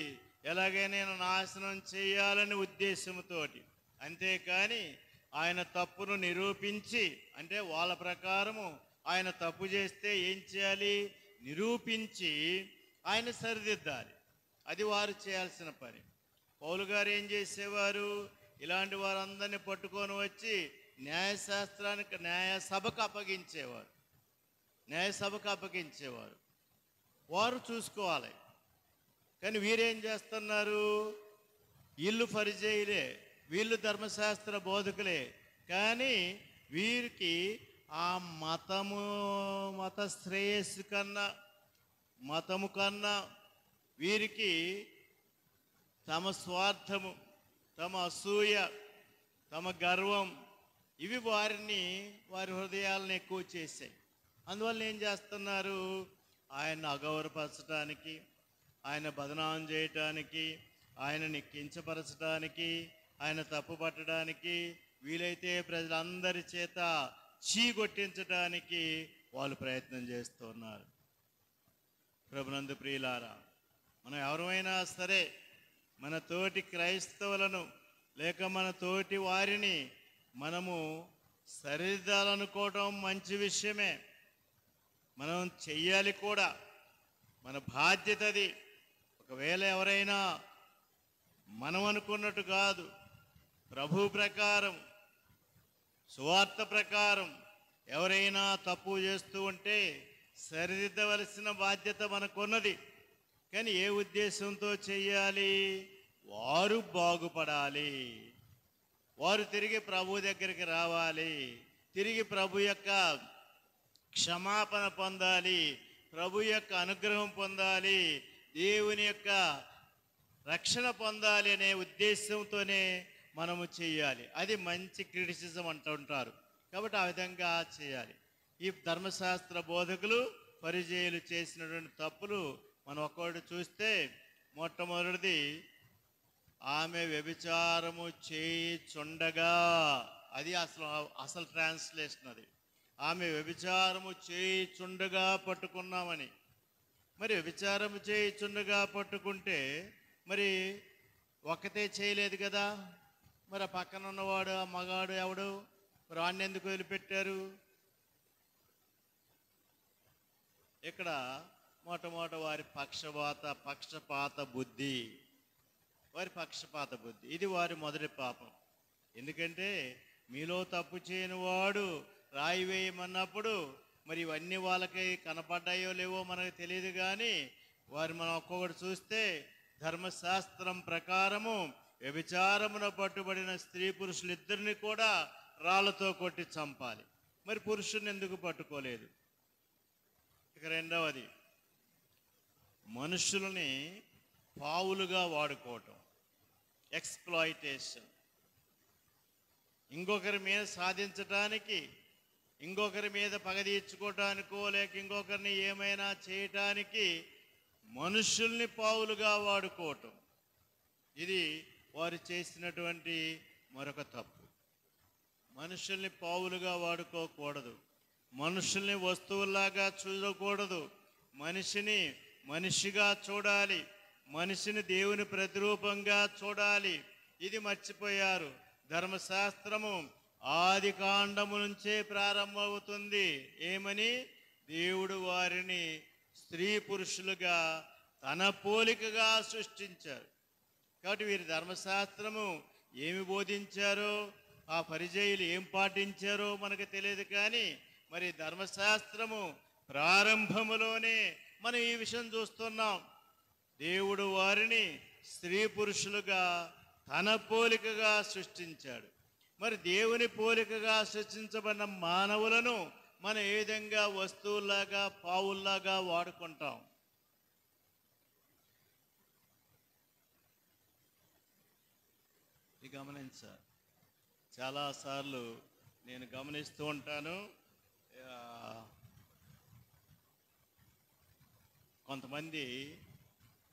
ఎలాగైనా నాశనం చేయాలని ఉద్దేశంతోటి. అంతేకాని ఆయన తప్పును నిరూపించి, అంటే వాళ్ళ ప్రకారము ఆయన తప్పు చేస్తే ఏం చేయాలి? నిరూపించి ఆయన సరిదిద్దాలి. అది వారు చేయాల్సిన పని. పౌలు గారు ఏం చేసేవారు? ఇలాంటి వారందరినీ పట్టుకొని వచ్చి న్యాయసభకు అప్పగించేవారు. వారు చూసుకోవాలి. కానీ వీరేం చేస్తున్నారు? వీళ్ళు ఫరిజేయులే, వీళ్ళు ధర్మశాస్త్ర బోధకులే. కానీ వీరికి ఆ మత శ్రేయస్సు కన్నా, మతము కన్నా వీరికి తమ స్వార్థము, తమ అసూయ, తమ గర్వం, ఇవి వారి హృదయాలను ఎక్కువ చేశాయి. అందువల్ల ఏం చేస్తున్నారు? ఆయన్ని అగౌరవపరచడానికి, ఆయన బదనాం చేయటానికి, ఆయనని కించపరచడానికి, ఆయన తప్పు పట్టడానికి, వీలైతే ప్రజలందరి చేత చీగొట్టించడానికి వాళ్ళు ప్రయత్నం చేస్తున్నారు. ప్రభునందు ప్రియులారా, మనం ఎవరైనా సరే మన తోటి క్రైస్తవులను లేక మన తోటి వారిని మనము సరిదిద్దాలనుకోవటం మంచి విషయమే, మనం చెయ్యాలి కూడా, మన బాధ్యత అది. ఒకవేళ ఎవరైనా మనం అనుకున్నట్టు కాదు, ప్రభు ప్రకారం, సువార్త ప్రకారం ఎవరైనా తప్పు చేస్తూ ఉంటే సరిదిద్దవలసిన బాధ్యత మనకున్నది. కానీ ఏ ఉద్దేశంతో చెయ్యాలి? వారు బాగుపడాలి, వారు తిరిగి ప్రభు దగ్గరికి రావాలి, తిరిగి ప్రభు యొక్క క్షమాపణ పొందాలి, ప్రభు యొక్క అనుగ్రహం పొందాలి, దేవుని యొక్క రక్షణ పొందాలి అనే ఉద్దేశంతోనే మనము చేయాలి. అది మంచి క్రిటిసిజం అంటుంటారు. కాబట్టి ఆ విధంగా చేయాలి. ఈ ధర్మశాస్త్ర బోధకులు పరిచయులు చేసినటువంటి తప్పులు మనం ఒక్కొక్కటి చూస్తే, మొట్టమొదటిది ఆమె వ్యభిచారము చేయుచుండగా, అది అసలు ట్రాన్స్లేషన్. అది ఆమె వ్యభిచారము చేయుచుండగా పట్టుకున్నామని. మరి వ్యభిచారము చేయుచుండగా పట్టుకుంటే మరి ఒక్కతే చేయలేదు కదా, మరి ఆ పక్కన ఉన్నవాడు ఆ మగాడు ఎవడు, మరి వాడిని ఎందుకు వదిలిపెట్టారు? ఇక్కడ మొట్టమొదట వారి పక్షపాత బుద్ధి, ఇది వారి మొదటి పాపం. ఎందుకంటే మీలో తప్పు చేయని వాడు రాయి వేయమన్నప్పుడు మరి ఇవన్నీ వాళ్ళకి కనపడ్డాయో లేవో మనకు తెలియదు. కానీ మనం ఒక్కొక్కటి చూస్తే ధర్మశాస్త్రం ప్రకారము వ్యభిచారమున పట్టుబడిన స్త్రీ పురుషులు ఇద్దరిని కూడా రాళ్లతో కొట్టి చంపాలి. మరి పురుషుని ఎందుకు పట్టుకోలేదు? ఇక రెండవది, మనుషులని పావులుగా వాడుకోవటం, ఎక్స్‌ప్లాయిటేషన్. ఇంకొకరి మీద సాధించటానికి, ఇంకొకరి మీద పగ తీర్చుకోవటానికో లేక ఇంకొకరిని ఏమైనా చేయటానికి మనుషుల్ని పావులుగా వాడుకోవటం, ఇది వారు చేసినటువంటి మరొక తప్పు. మనుషుల్ని పావులుగా వాడుకోకూడదు, మనుషుల్ని వస్తువుల్లాగా చూడకూడదు, మనిషిని మనిషిగా చూడాలి, మనిషిని దేవుని ప్రతిరూపంగా చూడాలి. ఇది మర్చిపోయారు. ధర్మశాస్త్రము ఆది కాండము నుంచే ప్రారంభమవుతుంది. ఏమని? దేవుడు వారిని స్త్రీ పురుషులుగా తన పోలికగా సృష్టించారు. కాబట్టి వీరి ధర్మశాస్త్రము ఏమి బోధించారో, ఆ పరిచయులు ఏం పాటించారో మనకు తెలియదు. కానీ మరి ధర్మశాస్త్రము ప్రారంభములోనే మనం ఈ విషయం చూస్తున్నాం. దేవుడు వారిని స్త్రీ పురుషులుగా తన పోలికగా సృష్టించాడు. మరి దేవుని పోలికగా సృష్టించబడిన మానవులను మనం ఏ విధంగా వస్తువుల్లాగా పావుల్లాగా వాడుకుంటాం? ఇది గమనించాలి. చాలాసార్లు నేను గమనిస్తూ ఉంటాను, కొంతమంది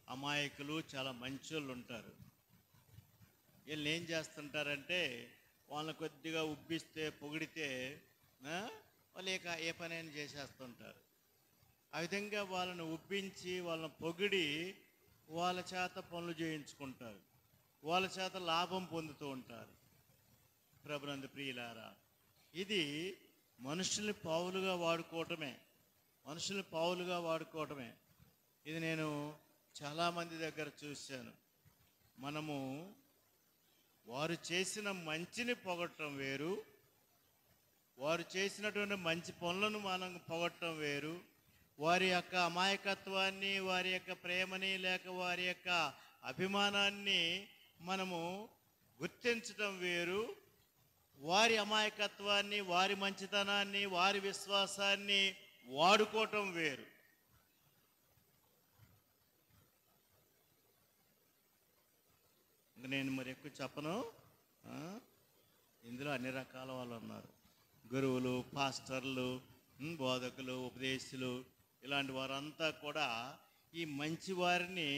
అమాయకులు చాలా మంచోళ్ళు ఉంటారు. వీళ్ళు ఏం చేస్తుంటారంటే వాళ్ళని కొద్దిగా ఉబ్బిస్తే పొగిడితే వాళ్ళు ఏ పనైనా చేసేస్తుంటారు. ఆ విధంగా వాళ్ళని ఉబ్బించి వాళ్ళని పొగిడి వాళ్ళ చేత పనులు చేయించుకుంటారు, వాళ్ళ చేత లాభం పొందుతూ ఉంటారు. ప్రభునందు ప్రియులారా, ఇది మనుషుల్ని పావులుగా వాడుకోవటమే. ఇది నేను చాలామంది దగ్గర చూశాను. మనము వారు చేసిన మంచిని పొగట్టడం వేరు, వారు చేసినటువంటి మంచి పనులను మనం పొగట్టడం వేరు, వారి యొక్క అమాయకత్వాన్ని, వారి యొక్క ప్రేమని లేక వారి యొక్క అభిమానాన్ని మనము గుర్తించడం వేరు, వారి అమాయకత్వాన్ని, వారి మంచితనాన్ని, వారి విశ్వాసాన్ని వాడుకోవటం వేరు. నేను మరి ఎక్కువ చెప్పను. ఇందులో అన్ని రకాల వాళ్ళు ఉన్నారు. గురువులు, పాస్టర్లు, బోధకులు, ఉపదేశులు, ఇలాంటి వారంతా కూడా ఈ మంచి వారిని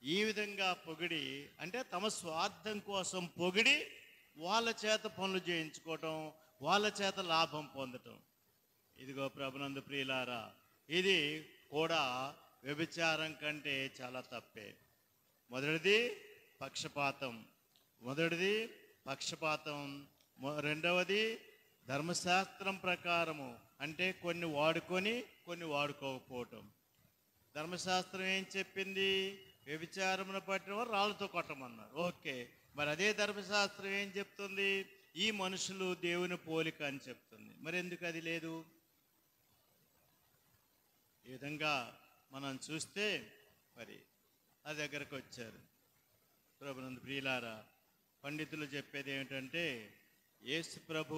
ఈ విధంగా పొగిడి, అంటే తమ స్వార్థం కోసం పొగిడి వాళ్ళ చేత పనులు చేయించుకోవటం, వాళ్ళ చేత లాభం పొందటం. ఇదిగో ప్రభునందు ప్రియులారా, ఇది కూడా వ్యభిచారం కంటే చాలా తప్పే. మొదటిది పక్షపాతం, రెండవది ధర్మశాస్త్రం ప్రకారము, అంటే కొన్ని వాడుకొని కొన్ని వాడుకోకపోవటం. ధర్మశాస్త్రం ఏం చెప్పింది? వ్యభిచారమును పట్టిన వారు రాళ్ళతో కొట్టమన్నారు. ఓకే, మరి అదే ధర్మశాస్త్రం ఏం చెప్తుంది? ఈ మనుషులు దేవుని పోలిక అని చెప్తుంది. మరి ఎందుకు అది లేదు? ఈ విధంగా మనం చూస్తే మరి ఆ దగ్గరకు వచ్చారు. ప్రభునందు ప్రియులారా, పండితులు చెప్పేది ఏమిటంటే, యేసు ప్రభు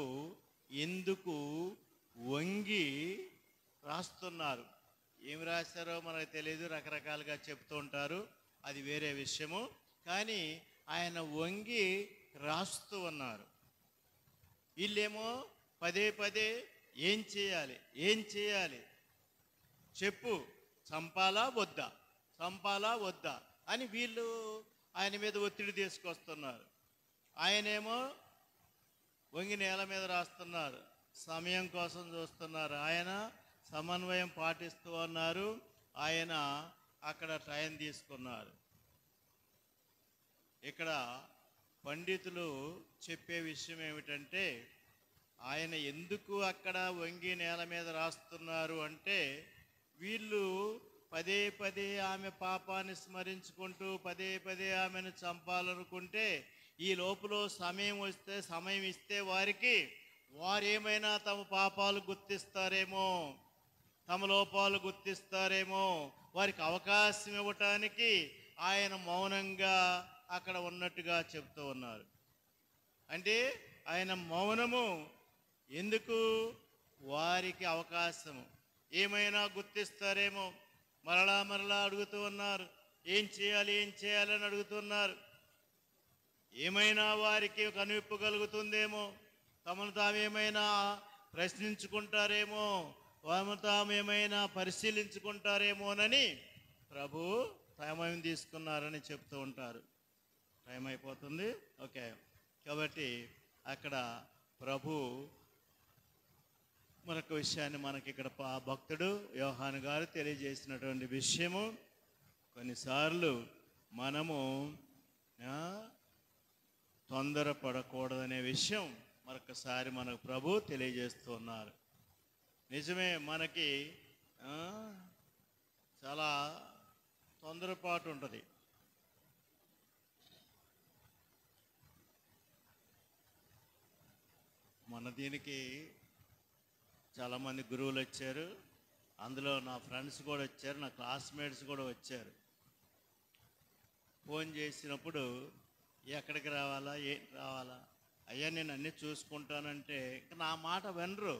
ఎందుకు వంగి రాస్తున్నారు? ఏమి రాశారో మనకు తెలియదు, రకరకాలుగా చెప్తూ ఉంటారు. అది వేరే విషయము. కానీ ఆయన వంగి రాస్తూ ఉన్నారు. వీళ్ళేమో పదే పదే ఏం చేయాలి, ఏం చేయాలి, చెప్పు, చంపాలా వద్దా, చంపాలా వద్దా అని వీళ్ళు ఆయన మీద ఒత్తిడి తీసుకొస్తున్నారు. ఆయనేమో వంగి నేల మీద రాస్తున్నారు, సమయం కోసం చూస్తున్నారు. ఆయన సమన్వయం పాటిస్తూ ఉన్నారు. ఆయన అక్కడ టైం తీసుకున్నారు. ఇక్కడ పండితులు చెప్పే విషయం ఏమిటంటే, ఆయన ఎందుకు అక్కడ వంగి నేల మీద రాస్తున్నారు అంటే, వీళ్ళు పదే పదే ఆమె పాపాన్ని స్మరించుకుంటూ పదే పదే ఆమెను చంపాలనుకుంటే, ఈ లోపల సమయం ఇస్తే వారేమైనా తమ పాపాలు గుర్తిస్తారేమో, తమ లోపాలు గుర్తిస్తారేమో, వారికి అవకాశం ఇవ్వటానికి ఆయన మౌనంగా అక్కడ ఉన్నట్టుగా చెప్తూ ఉన్నారు. అంటే ఆయన మౌనము ఎందుకు? వారికి అవకాశము, ఏమైనా గుర్తిస్తారేమో. మరలా మరలా అడుగుతూ ఉన్నారు, ఏం చేయాలి, ఏం చేయాలని అడుగుతున్నారు. ఏమైనా వారికి కనువిప్పు కలుగుతుందేమో, తమను తామేమైనా ప్రశ్నించుకుంటారేమో, తమను తామేమైనా పరిశీలించుకుంటారేమోనని ప్రభు సమయం తీసుకున్నారని చెప్తూ ఉంటారు. టైం అయిపోతుంది. ఓకే, కాబట్టి అక్కడ ప్రభు మరొక విషయాన్ని మనకి ఇక్కడ భక్తుడు యోహాను గారు తెలియజేసినటువంటి విషయము, కొన్నిసార్లు మనము తొందరపడకూడదనే విషయం మరొకసారి మనకు ప్రభు తెలియజేస్తున్నారు. నిజమే, మనకి చాలా తొందరపాటు ఉంటుంది. మన దీనికి చాలామంది గురువులు వచ్చారు, అందులో నా ఫ్రెండ్స్ కూడా వచ్చారు, నా క్లాస్మేట్స్ కూడా వచ్చారు. ఫోన్ చేసినప్పుడు ఎక్కడికి రావాలా, ఏంటి రావాలా, అయ్యా నేను అన్నీ చూసుకుంటానంటే ఇంకా నా మాట వినరు.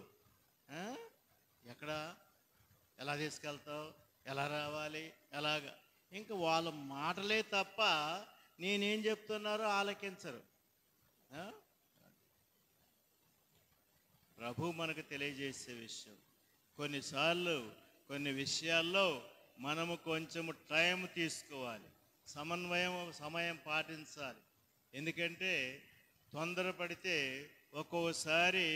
ఎక్కడ, ఎలా తీసుకెళ్తావు, ఎలా రావాలి, ఎలాగా, ఇంకా వాళ్ళ మాటలే తప్ప నేనేం చెప్తున్నారో ఆలకించరు. ప్రభు మనకు తెలియజేసే విషయం, కొన్నిసార్లు కొన్ని విషయాల్లో మనము కొంచెము టైం తీసుకోవాలి, సమయం పాటించాలి. ఎందుకంటే తొందరపడితే ఒక్కోసారి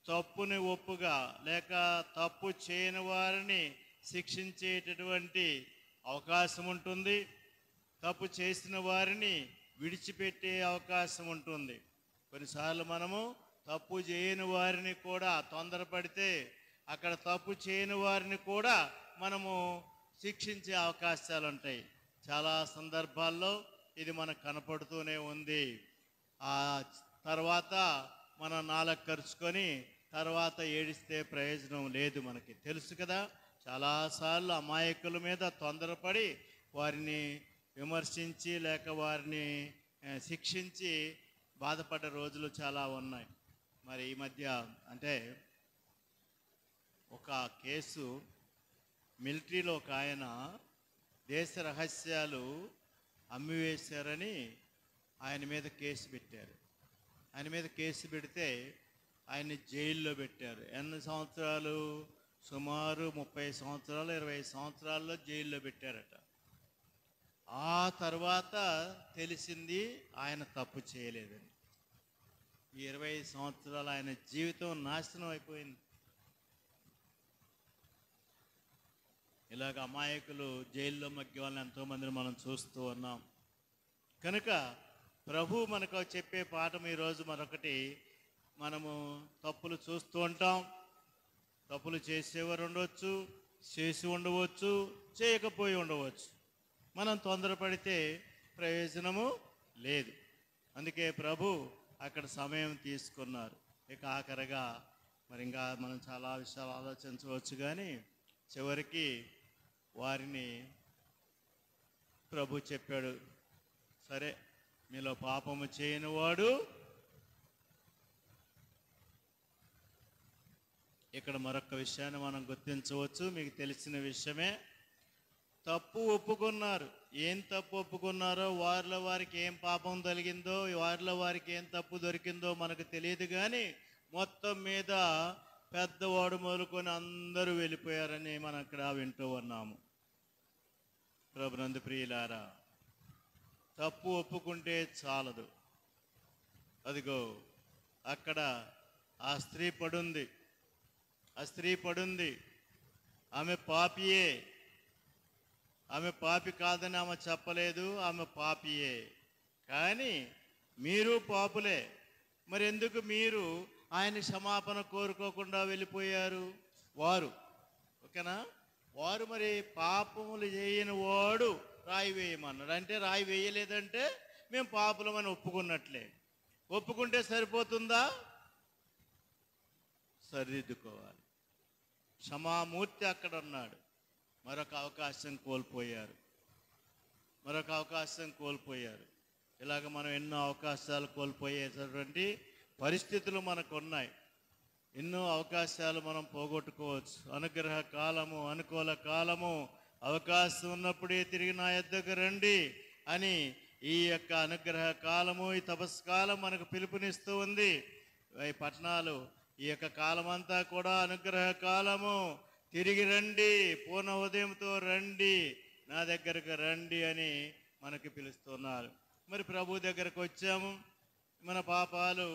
తప్పుని ఒప్పుగా లేక తప్పు చేయని వారిని శిక్షించేటటువంటి అవకాశం ఉంటుంది, తప్పు చేసిన వారిని విడిచిపెట్టే అవకాశం ఉంటుంది. కొన్నిసార్లు మనము తప్పు చేయని వారిని కూడా తొందరపడితే అక్కడ తప్పు చేయని వారిని కూడా మనము శిక్షించే అవకాశాలు ఉంటాయి. చాలా సందర్భాల్లో ఇది మనకు కనపడుతూనే ఉంది. ఆ తర్వాత మన నాలుక ఖర్చుకొని తర్వాత ఏడిస్తే ప్రయోజనం లేదు. మనకి తెలుసు కదా, చాలాసార్లు అమాయకుల మీద తొందరపడి వారిని విమర్శించి లేక వారిని శిక్షించి బాధపడ్డ రోజులు చాలా ఉన్నాయి. మరి ఈ మధ్య అంటే ఒక కేసు, మిలిటరీలో ఒక ఆయన దేశ రహస్యాలు అమ్మివేశారని ఆయన మీద కేసు పెట్టారు. ఆయన మీద కేసు పెడితే ఆయన్ని జైల్లో పెట్టారు. ఎన్ని సంవత్సరాలు? సుమారు 30 సంవత్సరాలు 20 సంవత్సరాల్లో జైల్లో పెట్టారట. ఆ తర్వాత తెలిసింది ఆయన తప్పు చేయలేదని. ఈ 20 సంవత్సరాలు ఆయన జీవితం నాశనం అయిపోయింది. ఇలాగ అమాయకులు జైల్లో మగ్గే వాళ్ళని ఎంతోమందిని మనం చూస్తూ ఉన్నాం. కనుక ప్రభు మనకు చెప్పే పాఠం ఈరోజు మరొకటి, మనము తప్పులు చూస్తూ ఉంటాం, తప్పులు చేసేవారు ఉండవచ్చు, చేసి ఉండవచ్చు, చేయకపోయి ఉండవచ్చు. మనం తొందరపడితే ప్రయోజనము లేదు. అందుకే ప్రభు అక్కడ సమయం తీసుకున్నారు. ఇక ఆఖరిగా మరి ఇంకా మనం చాలా విషయాలు ఆలోచించవచ్చు, కానీ చివరికి వారిని ప్రభు చెప్పాడు, సరే మీలో పాపము చేయనివాడు. ఇక్కడ మరొక విషయాన్ని మనం గుర్తించవచ్చు, మీకు తెలిసిన విషయమే. తప్పు ఒప్పుకున్నారు, ఏం తప్పు ఒప్పుకున్నారో, వారిలో వారికి ఏం పాపం తొలగిందో, వారిలో వారికి ఏం తప్పు దొరికిందో మనకు తెలియదు. కానీ మొత్తం మీద పెద్దవాడు మొదలుకొని అందరూ వెళ్ళిపోయారని మనం అక్కడ వింటూ ఉన్నాము. ప్రభునందు ప్రియులారా, తప్పు ఒప్పుకుంటే చాలదు. అదిగో అక్కడ ఆ స్త్రీ పడుంది. ఆమె పాపియే. ఆమె పాపి కాదని ఆమె చెప్పలేదు, ఆమె పాపియే. కానీ మీరు పాపులే. మరి ఎందుకు మీరు ఆయన క్షమాపణ కోరుకోకుండా వెళ్ళిపోయారు? ఓకేనా, వారు మరి పాపములు చేయని వాడు రాయి వేయమన్నాడు. అంటే రాయి వేయలేదంటే మేము పాపులమని ఒప్పుకున్నట్లే. ఒప్పుకుంటే సరిపోతుందా? సరిదిద్దుకోవాలి. క్షమామూర్తి అక్కడ ఉన్నాడు. మరొక అవకాశం కోల్పోయారు. ఇలాగ మనం ఎన్నో అవకాశాలు కోల్పోయేటటువంటి పరిస్థితులు మనకు ఉన్నాయి. ఎన్నో అవకాశాలు మనం పోగొట్టుకోవచ్చు. అనుగ్రహ కాలము, అనుకూల కాలము, అవకాశం ఉన్నప్పుడే తిరిగి నా యొద్దకు రండి అని ఈ యొక్క అనుగ్రహ కాలము, ఈ తపస్కాలం మనకు పిలుపునిస్తూ ఉంది. ఈ పట్టణాలు ఈ యొక్క కాలమంతా కూడా అనుగ్రహ కాలము. తిరిగి రండి, పూర్ణ ఉదయంతో రండి, నా దగ్గరకు రండి అని మనకి పిలుస్తున్నారు. మరి ప్రభు దగ్గరకు వచ్చాము, మన పాపాలు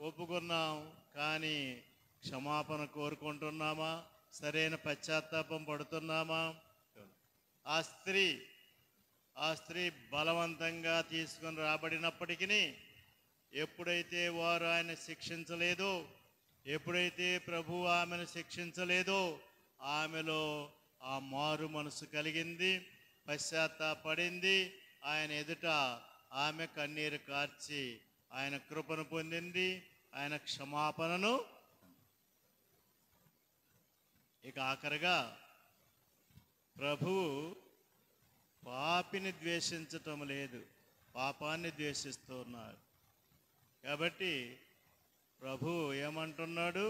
ఒప్పుకున్నాం, కానీ క్షమాపణ కోరుకుంటున్నామా? సరైన పశ్చాత్తాపం పడుతున్నామా? ఆ స్త్రీ బలవంతంగా తీసుకొని రాబడినప్పటికీ ఎప్పుడైతే వారు ఆయన శిక్షించలేదో, ఎప్పుడైతే ప్రభు ఆమెను శిక్షించలేదో, ఆమెలో ఆ మారు మనసు కలిగింది, పశ్చాత్తాపడింది. ఆయన ఎదుట ఆమె కన్నీరు కార్చి ఆయన కృపను పొందింది, ఆయన క్షమాపణను. ఇక ఆఖరిగా ప్రభువు పాపిని ద్వేషించటం లేదు, పాపాన్ని ద్వేషిస్తున్నారు. కాబట్టి ప్రభు ఏమంటున్నాడు?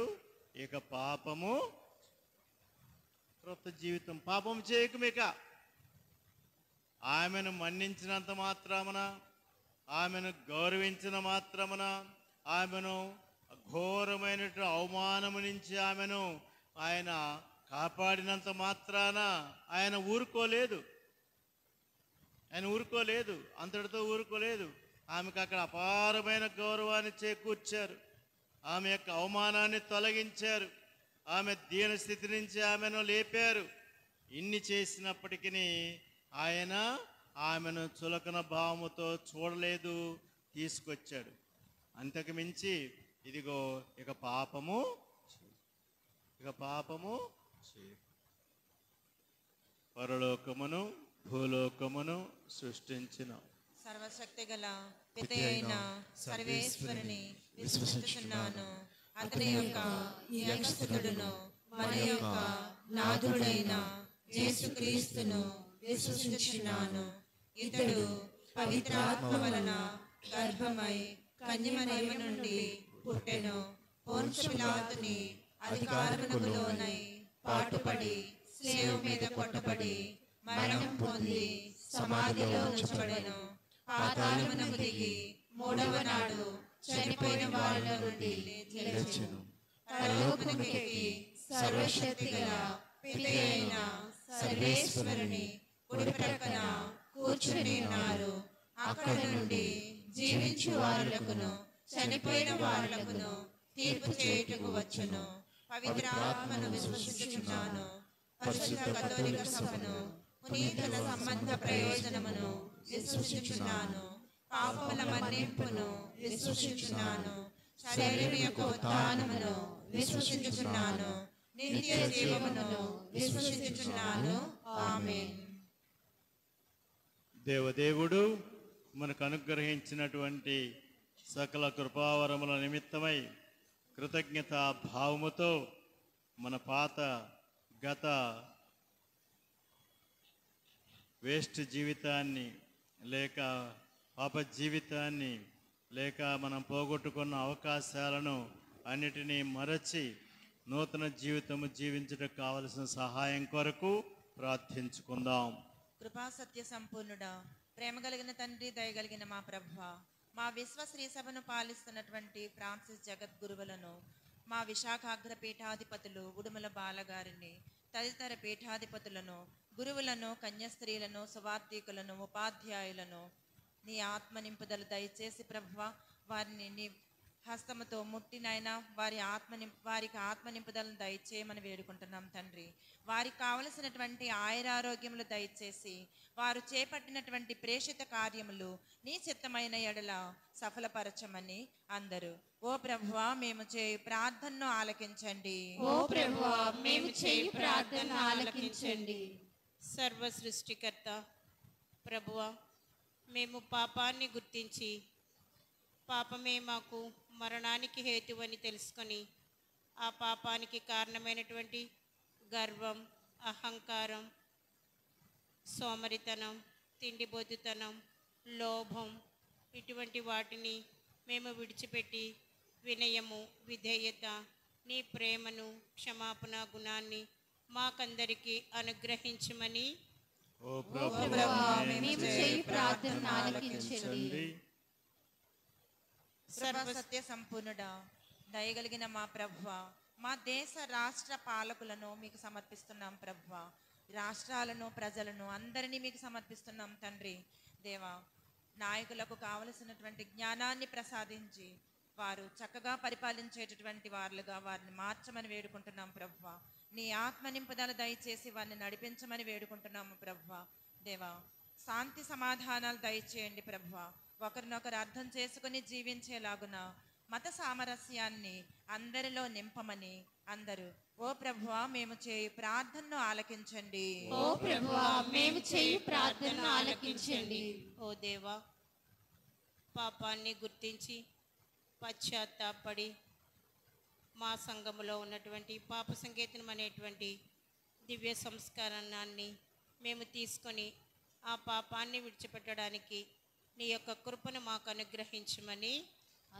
ఇక పాపము, క్రొత్త జీవితం, పాపం చేయకమిక. ఆమెను మన్నించినంత మాత్రమున, ఆమెను గౌరవించిన మాత్రమున, ఆమెను ఘోరమైనటువంటి అవమానము నుంచి ఆమెను ఆయన కాపాడినంత మాత్రాన ఆయన ఊరుకోలేదు. అంతటితో ఊరుకోలేదు. ఆమెకు అక్కడ అపారమైన గౌరవాన్ని చేకూర్చారు. ఆమె యొక్క అవమానాన్ని తొలగించారు. ఆమె దీన స్థితి నుంచి ఆమెను లేపారు. ఇన్ని చేసినప్పటికీ ఆయన ఆమెను చులకన భావముతో చూడలేదు, తీసుకొచ్చాడు. అంతకు మించి ఇదిగో ఇక పాపము పరలోకమును భూలోకమును సృష్టించిన సర్వశక్తి గల పిత అయిన సర్వేశ్వరుని విశ్వసించుచున్నాను. అతని యొక్క ఏకసుతుడును మన యొక్క నాథుడైన యేసుక్రీస్తును విశ్వసించుచున్నాను. ఇతడు పవిత్రాత్మ వలన గర్భమై కన్యమరియు నుండి పుట్టెను. పొంత్యు పిలాతుని అధికారమునకు లోనై పాటుపడి శిలువ మీద కొట్టబడి మరణం పొంది సమాధిలో ఉంచబడెను. పాతాళమునకు దిగి మూడవ నాడు చనిపోయిన వారిలో నుండి లేచెను. పరలోకమునకు ఎక్కి సర్వశక్తి గల పిత అయిన సర్వేశ్వరుని కుడి ప్రక్కన కూర్చుని ఉన్నారు. అక్కడ నుండి జీవించు వారులకును చనిపోయిన వారులకును తీర్పు చేయుటకు వచ్చును. పవిత్రాత్మను విశ్వసించుచున్నాను. పరిశుద్ధ కథోలిక సభను, పునీతుల సంబంధ ప్రయోజనమును విశ్వసించుచున్నాను. పాపముల మన్నింపును విశ్వసించుచున్నాను. శరీరం యొక్క ఉత్థానమును విశ్వసించుచున్నాను. నిత్య జీవమును విశ్వసించుచున్నాను. ఆమేన్. దేవదేవుడు మనకు అనుగ్రహించినటువంటి సకల కృపావరముల నిమిత్తమై కృతజ్ఞతా భావముతో మన పాత గత వేస్ట్ జీవితాన్ని, లేక పాప జీవితాన్ని, లేక మనం పోగొట్టుకున్న అవకాశాలను అన్నిటినీ మరచి నూతన జీవితము జీవించడానికి కావలసిన సహాయం కొరకు ప్రార్థించుకుందాం. కృపా సత్య సంపూర్ణుడా, ప్రేమ కలిగిన తండ్రి, దయగలిగిన మా ప్రభువా, మా విశ్వ శ్రీ సభను పాలిస్తున్నటువంటి ఫ్రాన్సిస్ జగద్గురువులను, మా విశాఖాగ్ర పీఠాధిపతులు ఉడుమల బాలగారిని, తదితర పీఠాధిపతులను, గురువులను, కన్యస్త్రీలను, సువార్థికులను, ఉపాధ్యాయులను నీ ఆత్మ నింపుదల దయచేసి ప్రభువా, వారిని నీ హస్తముతో ముట్టినైనా వారికి ఆత్మ నింపుదలను దయచేయమని వేడుకుంటున్నాం తండ్రి. వారికి కావలసినటువంటి ఆయురారోగ్యములు దయచేసి వారు చేపట్టినటువంటి ప్రేషిత కార్యములు నీ చిత్తమైన ఎడల సఫలపరచమని అందరూ ఓ ప్రభువా మేము చేయు ప్రార్థనను ఆలకించండి. ఓ ప్రభువా మేము చేయు ప్రార్థన ఆలకించండి. సర్వ సృష్టికర్త ప్రభువా, మేము పాపాన్ని గుర్తించి పాపమే మాకు మరణానికి హేతువని తెలుసుకొని ఆ పాపానికి కారణమైనటువంటి గర్వం, అహంకారం, సోమరితనం, తిండిబొద్దుతనం, లోభం ఇటువంటి వాటిని మేము విడిచిపెట్టి వినయము, విధేయత, నీ ప్రేమను, క్షమాపణ గుణాన్ని మాకందరికీ అనుగ్రహించమని ఓ ప్రభువా మేము చేయు ప్రార్థన ఆలకించండి. సర్వసత్య సంపూర్ణుడా, దయగలిగిన మా ప్రభువా, మా దేశ రాష్ట్ర పాలకులను మీకు సమర్పిస్తున్నాం ప్రభువా. రాష్ట్రాలను, ప్రజలను అందరినీ మీకు సమర్పిస్తున్నాం తండ్రి. దేవా, నాయకులకు కావలసినటువంటి జ్ఞానాన్ని ప్రసాదించి వారు చక్కగా పరిపాలించేటటువంటి వారులుగా వారిని మార్చమని వేడుకుంటున్నాం ప్రభువా. నీ ఆత్మ నింపుదల దయచేసి వారిని నడిపించమని వేడుకుంటున్నాము ప్రభువా. దేవా, శాంతి సమాధానాలు దయచేయండి ప్రభువా. ఒకరినొకరు అర్థం చేసుకుని జీవించేలాగున మత సామరస్యాన్ని అందరిలో నింపమని అందరూ ఓ ప్రభువా మేము చేయు ప్రార్థనను ఆలకించండి. ఓ ప్రభువా మేము చేయు ప్రార్థన ఆలకించండి. ఓ దేవా, పాపాన్ని గుర్తించి పశ్చాత్తాపడి మా సంఘములో ఉన్నటువంటి పాప సంకేతనం అనేటువంటి దివ్య సంస్కరణాన్ని మేము తీసుకొని ఆ పాపాన్ని విడిచిపెట్టడానికి నీ యొక్క కృపను మాకు అనుగ్రహించమని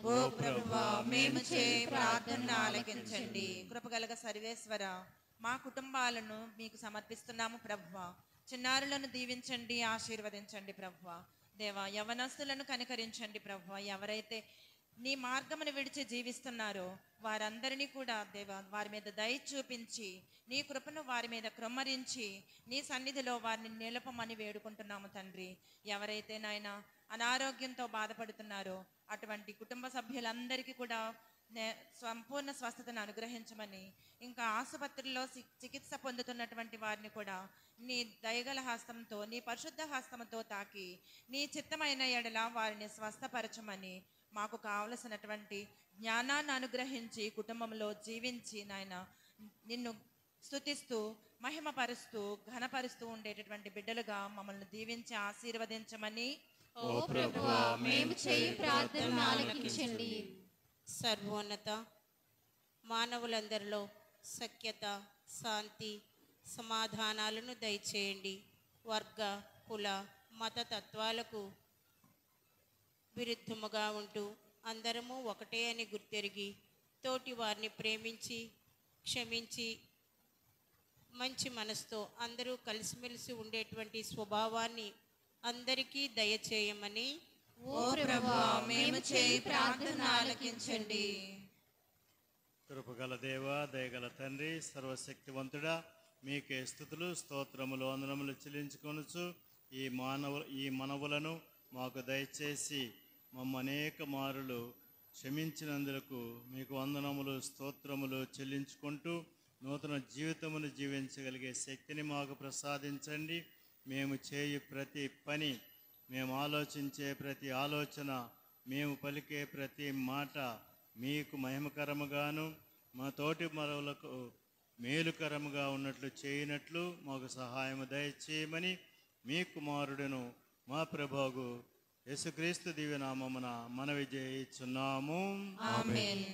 ఓ ప్రభువా మేము చేయు ప్రార్థనను ఆలకించండి. కృపగలగ సర్వేశ్వర, మా కుటుంబాలను మీకు సమర్పిస్తున్నాము ప్రభువా. చిన్నారులను దీవించండి, ఆశీర్వదించండి ప్రభువా. దేవా, యవనస్తులను కనికరించండి ప్రభువా. ఎవరైతే నీ మార్గమును విడిచి జీవిస్తున్నారో వారందరినీ కూడా దేవా వారి మీద దయ చూపించి నీ కృపను వారి మీద క్రొమ్మరించి నీ సన్నిధిలో వారిని నిలపమని వేడుకుంటున్నాము తండ్రి. ఎవరైతే నాయన అనారోగ్యంతో బాధపడుతున్నారో అటువంటి కుటుంబ సభ్యులందరికీ కూడా సంపూర్ణ స్వస్థతను అనుగ్రహించమని, ఇంకా ఆసుపత్రుల్లో చికిత్స పొందుతున్నటువంటి వారిని కూడా నీ దయగల హస్తంతో, నీ పరిశుద్ధ హస్తంతో తాకి నీ చిత్తమైన ఎడల వారిని స్వస్థపరచమని, మాకు కావలసినటువంటి జ్ఞానాన్ని అనుగ్రహించి కుటుంబంలో జీవించి నాయన నిన్ను స్తుతిస్తూ మహిమపరుస్తూ ఘనపరుస్తూ ఉండేటటువంటి బిడ్డలుగా మమ్మల్ని దీవించి ఆశీర్వదించమని ఓ ప్రభువా మేము చేయు ప్రార్థన ఆలకించండి. సర్వోన్నత మానవులందరిలో సఖ్యత, శాంతి, సమాధానాలను దయచేయండి. వర్గ, కుల, మత తత్వాలకు విరుద్ధముగా ఉంటూ అందరము ఒకటే అని గుర్తెరిగి తోటి వారిని ప్రేమించి క్షమించి మంచి మనసుతో అందరూ కలిసిమెలిసి ఉండేటువంటి స్వభావాన్ని అందరికీ దయచేయమని ఓ ప్రభువా మేము చేయు ప్రార్థన ఆలకించండి. కృపగల దేవా, దయగల తండ్రి, సర్వశక్తివంతుడా, మీకే స్తుతులు, స్తోత్రములు, వందనములు చెల్లించుకొనుచు ఈ మనవులను మాకు దయచేసి మమ్మ అనేక మారులు క్షమించినందులకు మీకు వందనములు, స్తోత్రములు చెల్లించుకుంటూ నూతన జీవితమును జీవించగలిగే శక్తిని మాకు ప్రసాదించండి. మేము చేయు ప్రతి పని, మేము ఆలోచించే ప్రతి ఆలోచన, మేము పలికే ప్రతి మాట మీకు మహిమకరముగాను మా తోటి మరవులకు మేలుకరముగా ఉన్నట్లు చేయనట్లు మాకు సహాయము దయచేయమని మీ కుమారుడును మా ప్రభువు యేసుక్రీస్తు దివ్యనామమున మనవి చేయుచున్నాము. ఆమేన్.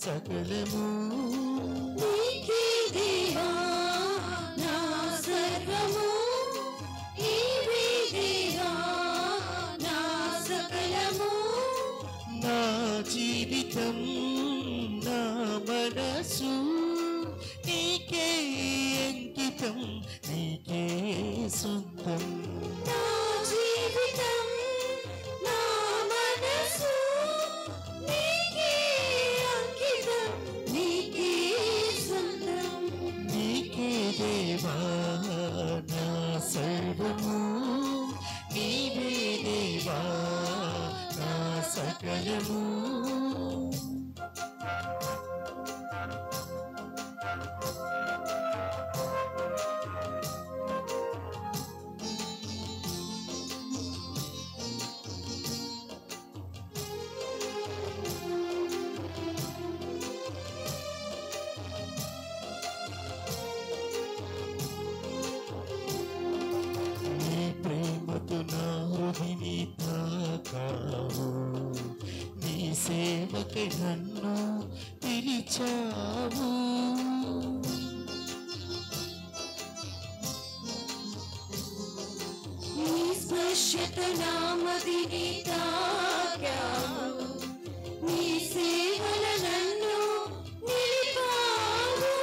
సకలము నీకే దేవా నా సర్వము నీవే దేవా నా సకలము నా జీవితం నా మనసు నీకే అంకితం నీకే సొంతం నా జీవితం నా మనసు నీకే అంకితం నీకే సొంతం నీకే దేవా నా సర్వము నీవే దేవా నా సకలము నీ ప్రేమతో నా హృదిని తాకావు నీ సేవకై నన్ను పిలిచావు నీ స్పర్శత నామదిని తాకావు నీ సేవల నన్ను నిలిపావు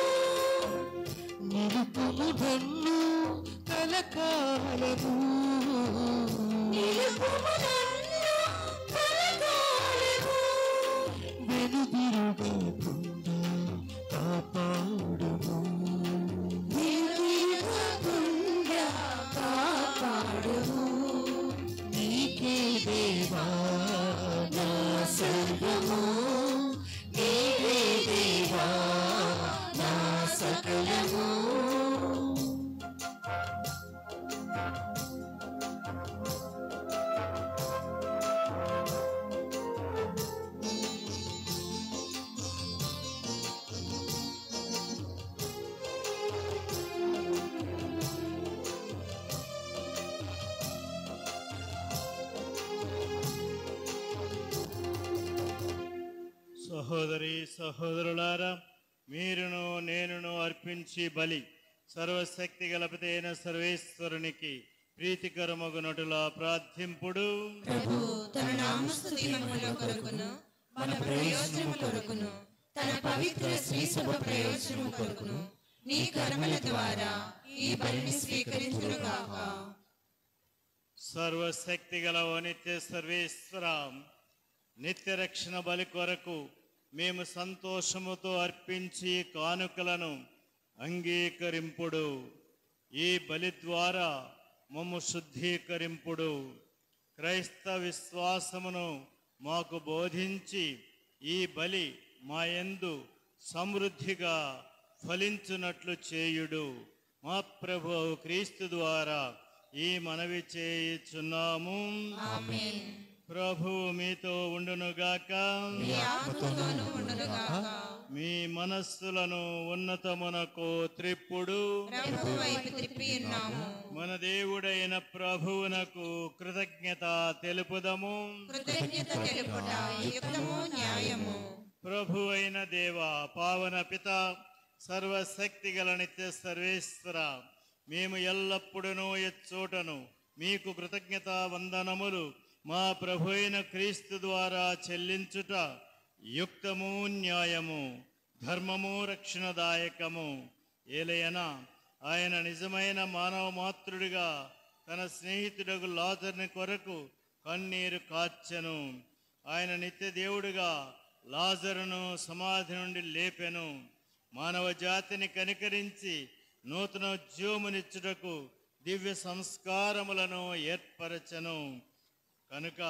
నిలుపుము నన్ను కలకాలము నిలుపుము నన్ను కలకాలము వెనుదిరుగకుండా కాపాడుము వెనుదిరుగకుండా కాపాడుము నీకే దేవా నా సర్వము నీవే దేవా నా సకలము సహోదరి సహోదరులారా, మీరును నేనును అర్పించి బలి సర్వశక్తి గలపతైన సర్వేశ్వరునికి ప్రీతికరమగునటులా ప్రార్థింపుడు. ప్రభు తన నామస్తుతి మహిమల కొరకును మన ప్రయోజనము కొరకును తన పవిత్ర శ్రీ సభ ప్రయోజనము కొరకును నీ కర్మల ద్వారా ఈ బలిని స్వీకరించుగాక. సర్వశక్తి గల ఓ నిత్య సర్వేశ్వర, నిత్య రక్షణ బలి కొరకు మేము సంతోషముతో అర్పించి కానుకలను అంగీకరింపుడు. ఈ బలి ద్వారా మమ్ము శుద్ధీకరింపుడు. క్రైస్తవ విశ్వాసమును మాకు బోధించి ఈ బలి మా యందు సమృద్ధిగా ఫలించునట్లు చేయుడు. మా ప్రభువు క్రీస్తు ద్వారా ఈ మనవి చేయుచున్నాము. ఆమేన్. ప్రభువు మీతో ఉండునుగాక. మీ ఆత్మతోనూ ఉండునుగాక. మీ మనస్సులను ఉన్నతమునకు త్రిప్పుడు. ప్రభు వైపు త్రిప్పి ఉన్నాము. మన దేవుడైన ప్రభువునకు కృతజ్ఞత తెలుపుదము. కృతజ్ఞత తెలుపుట యుక్తము న్యాయము. ప్రభు అయిన దేవ, పావన పిత, సర్వశక్తి గల నిత్య సర్వేశ్వర, మేము ఎల్లప్పుడూ ఎచ్చోటను మీకు కృతజ్ఞత వందనములు మా ప్రభు అయిన క్రీస్తు ద్వారా చెల్లించుట యుక్తము న్యాయము, ధర్మము రక్షణదాయకము. ఏలయన ఆయన నిజమైన మానవ మాతృడిగా తన స్నేహితుడకు లాజరుని కొరకు కన్నీరు కార్చెను. ఆయన నిత్య దేవుడిగా లాజరును సమాధి నుండి లేపెను. మానవ జాతిని కనికరించి నూతన జీవమునిచ్చుటకు దివ్య సంస్కారములను ఏర్పరచెను. కనుక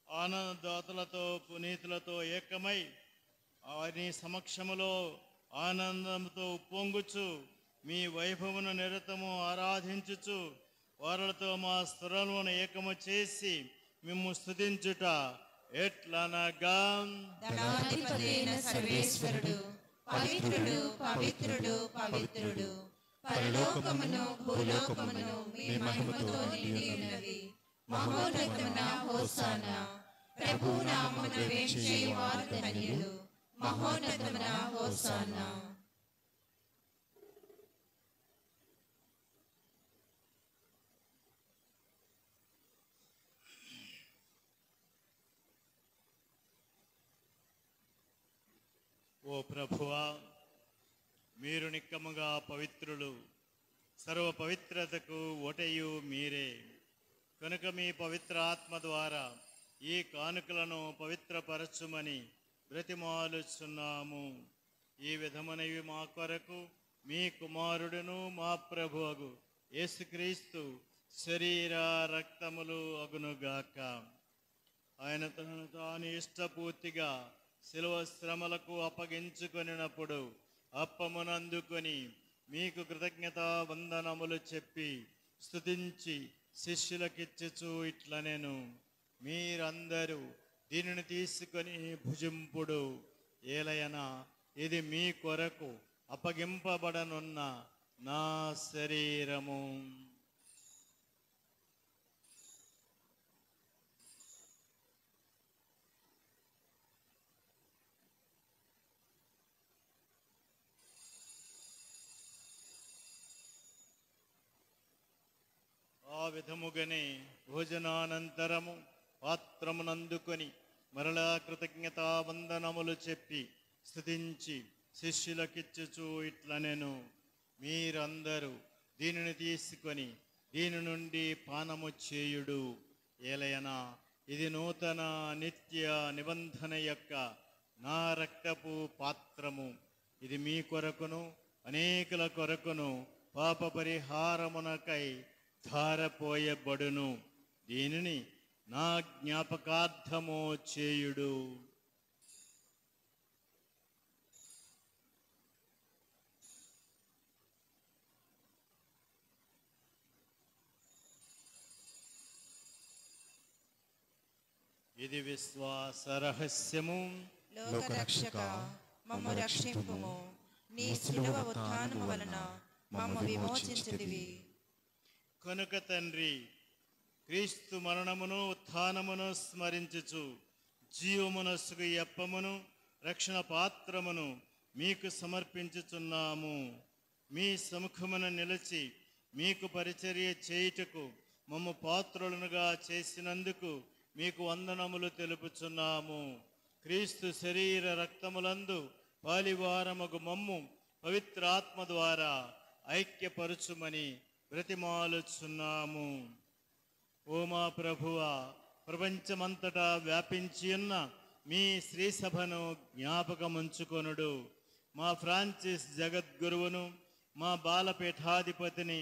ఆనందదాతలతో పునీతులతో ఏకమై నీ సమక్షములో ఆనందంతో పొంగుచు మీ వైభవమును నిరతము ఆరాధించుచు వారులతో మా స్వరమును ఏకము చేసి మిమ్ము స్తుతించుట ఎట్లనగా, దళాధిపతైన సర్వేశ్వరుడు పవిత్రుడు పవిత్రుడు పవిత్రుడు, పరలోకమును భూలోకమును మీ మహిమతో నిండి ఉన్నవి. మహోన్నతమున హోసానా, ప్రభు నామమున వేంచేయువారు ధన్యులు. మహోన్నతమున హోసానా. ఓ ప్రభువా, మీరు నిక్కముగా పవిత్రులు, సర్వ పవిత్రతకు ఓటయు మీరే. కనుక మీ పవిత్ర ఆత్మ ద్వారా ఈ కానుకలను పవిత్రపరచుమని బ్రతిమాలుచున్నాము. ఈ విధమునవి మా కొరకు మీ కుమారుడును మా ప్రభువగు యేసుక్రీస్తు శరీర రక్తములు అగునుగాక. ఆయన తనను తాను ఇష్టపూర్తిగా శిలువ శ్రమలకు అప్పగించుకొనినప్పుడు అప్పమునందుకొని మీకు కృతజ్ఞత వందనములు చెప్పి స్తుతించి శిష్యులకిచ్చుచు ఇట్లనెను, మీరందరూ దీనిని తీసుకొని భుజింపుడు. ఏలయనా ఇది మీ కొరకు అప్పగింపబడనున్న నా శరీరము. ఆ విధముగానే భోజనానంతరము పాత్రమునందుకొని మరలా కృతజ్ఞతా వందనములు చెప్పి స్తుతించి శిష్యులకిచ్చుచు ఇట్లనెను, మీరందరూ దీనిని తీసుకొని దీని నుండి పానము చేయుడు. ఏలయనా ఇది నూతన నిత్య నిబంధన యొక్క నా రక్తపు పాత్రము. ఇది మీ కొరకును అనేకుల కొరకును పాప పరిహారమునకై ధారపోయబడును. దీనిని నా జ్ఞాపకార్థము చేయుడు. ఇది విశ్వాస రహస్యము. లోకరక్షక మమ్ము రక్షింపుము. నీ శిలువ ఉత్థానము వలన మమ్ము విమోచించితివి. కనుక తండ్రి, క్రీస్తు మరణమును ఉత్థానమును స్మరించుచు జీవమునస్సుకు ఎప్పమును రక్షణ పాత్రమును మీకు సమర్పించుచున్నాము. మీ సముఖమున నిలిచి మీకు పరిచర్య చేయుటకు మమ్ము పాత్రులనుగా చేసినందుకు మీకు వందనములు తెలుపుచున్నాము. క్రీస్తు శరీర రక్తములందు పాలివారమగు మమ్ము పవిత్రాత్మ ద్వారా ఐక్యపరుచుమని బ్రతిమాలుచున్నాము. ఓ మా ప్రభువా, ప్రపంచమంతటా వ్యాపించి ఉన్న మీ శ్రీసభను జ్ఞాపకముంచుకొనుడు. మా ఫ్రాన్సిస్ జగద్గురువును, మా బాలపీఠాధిపతిని,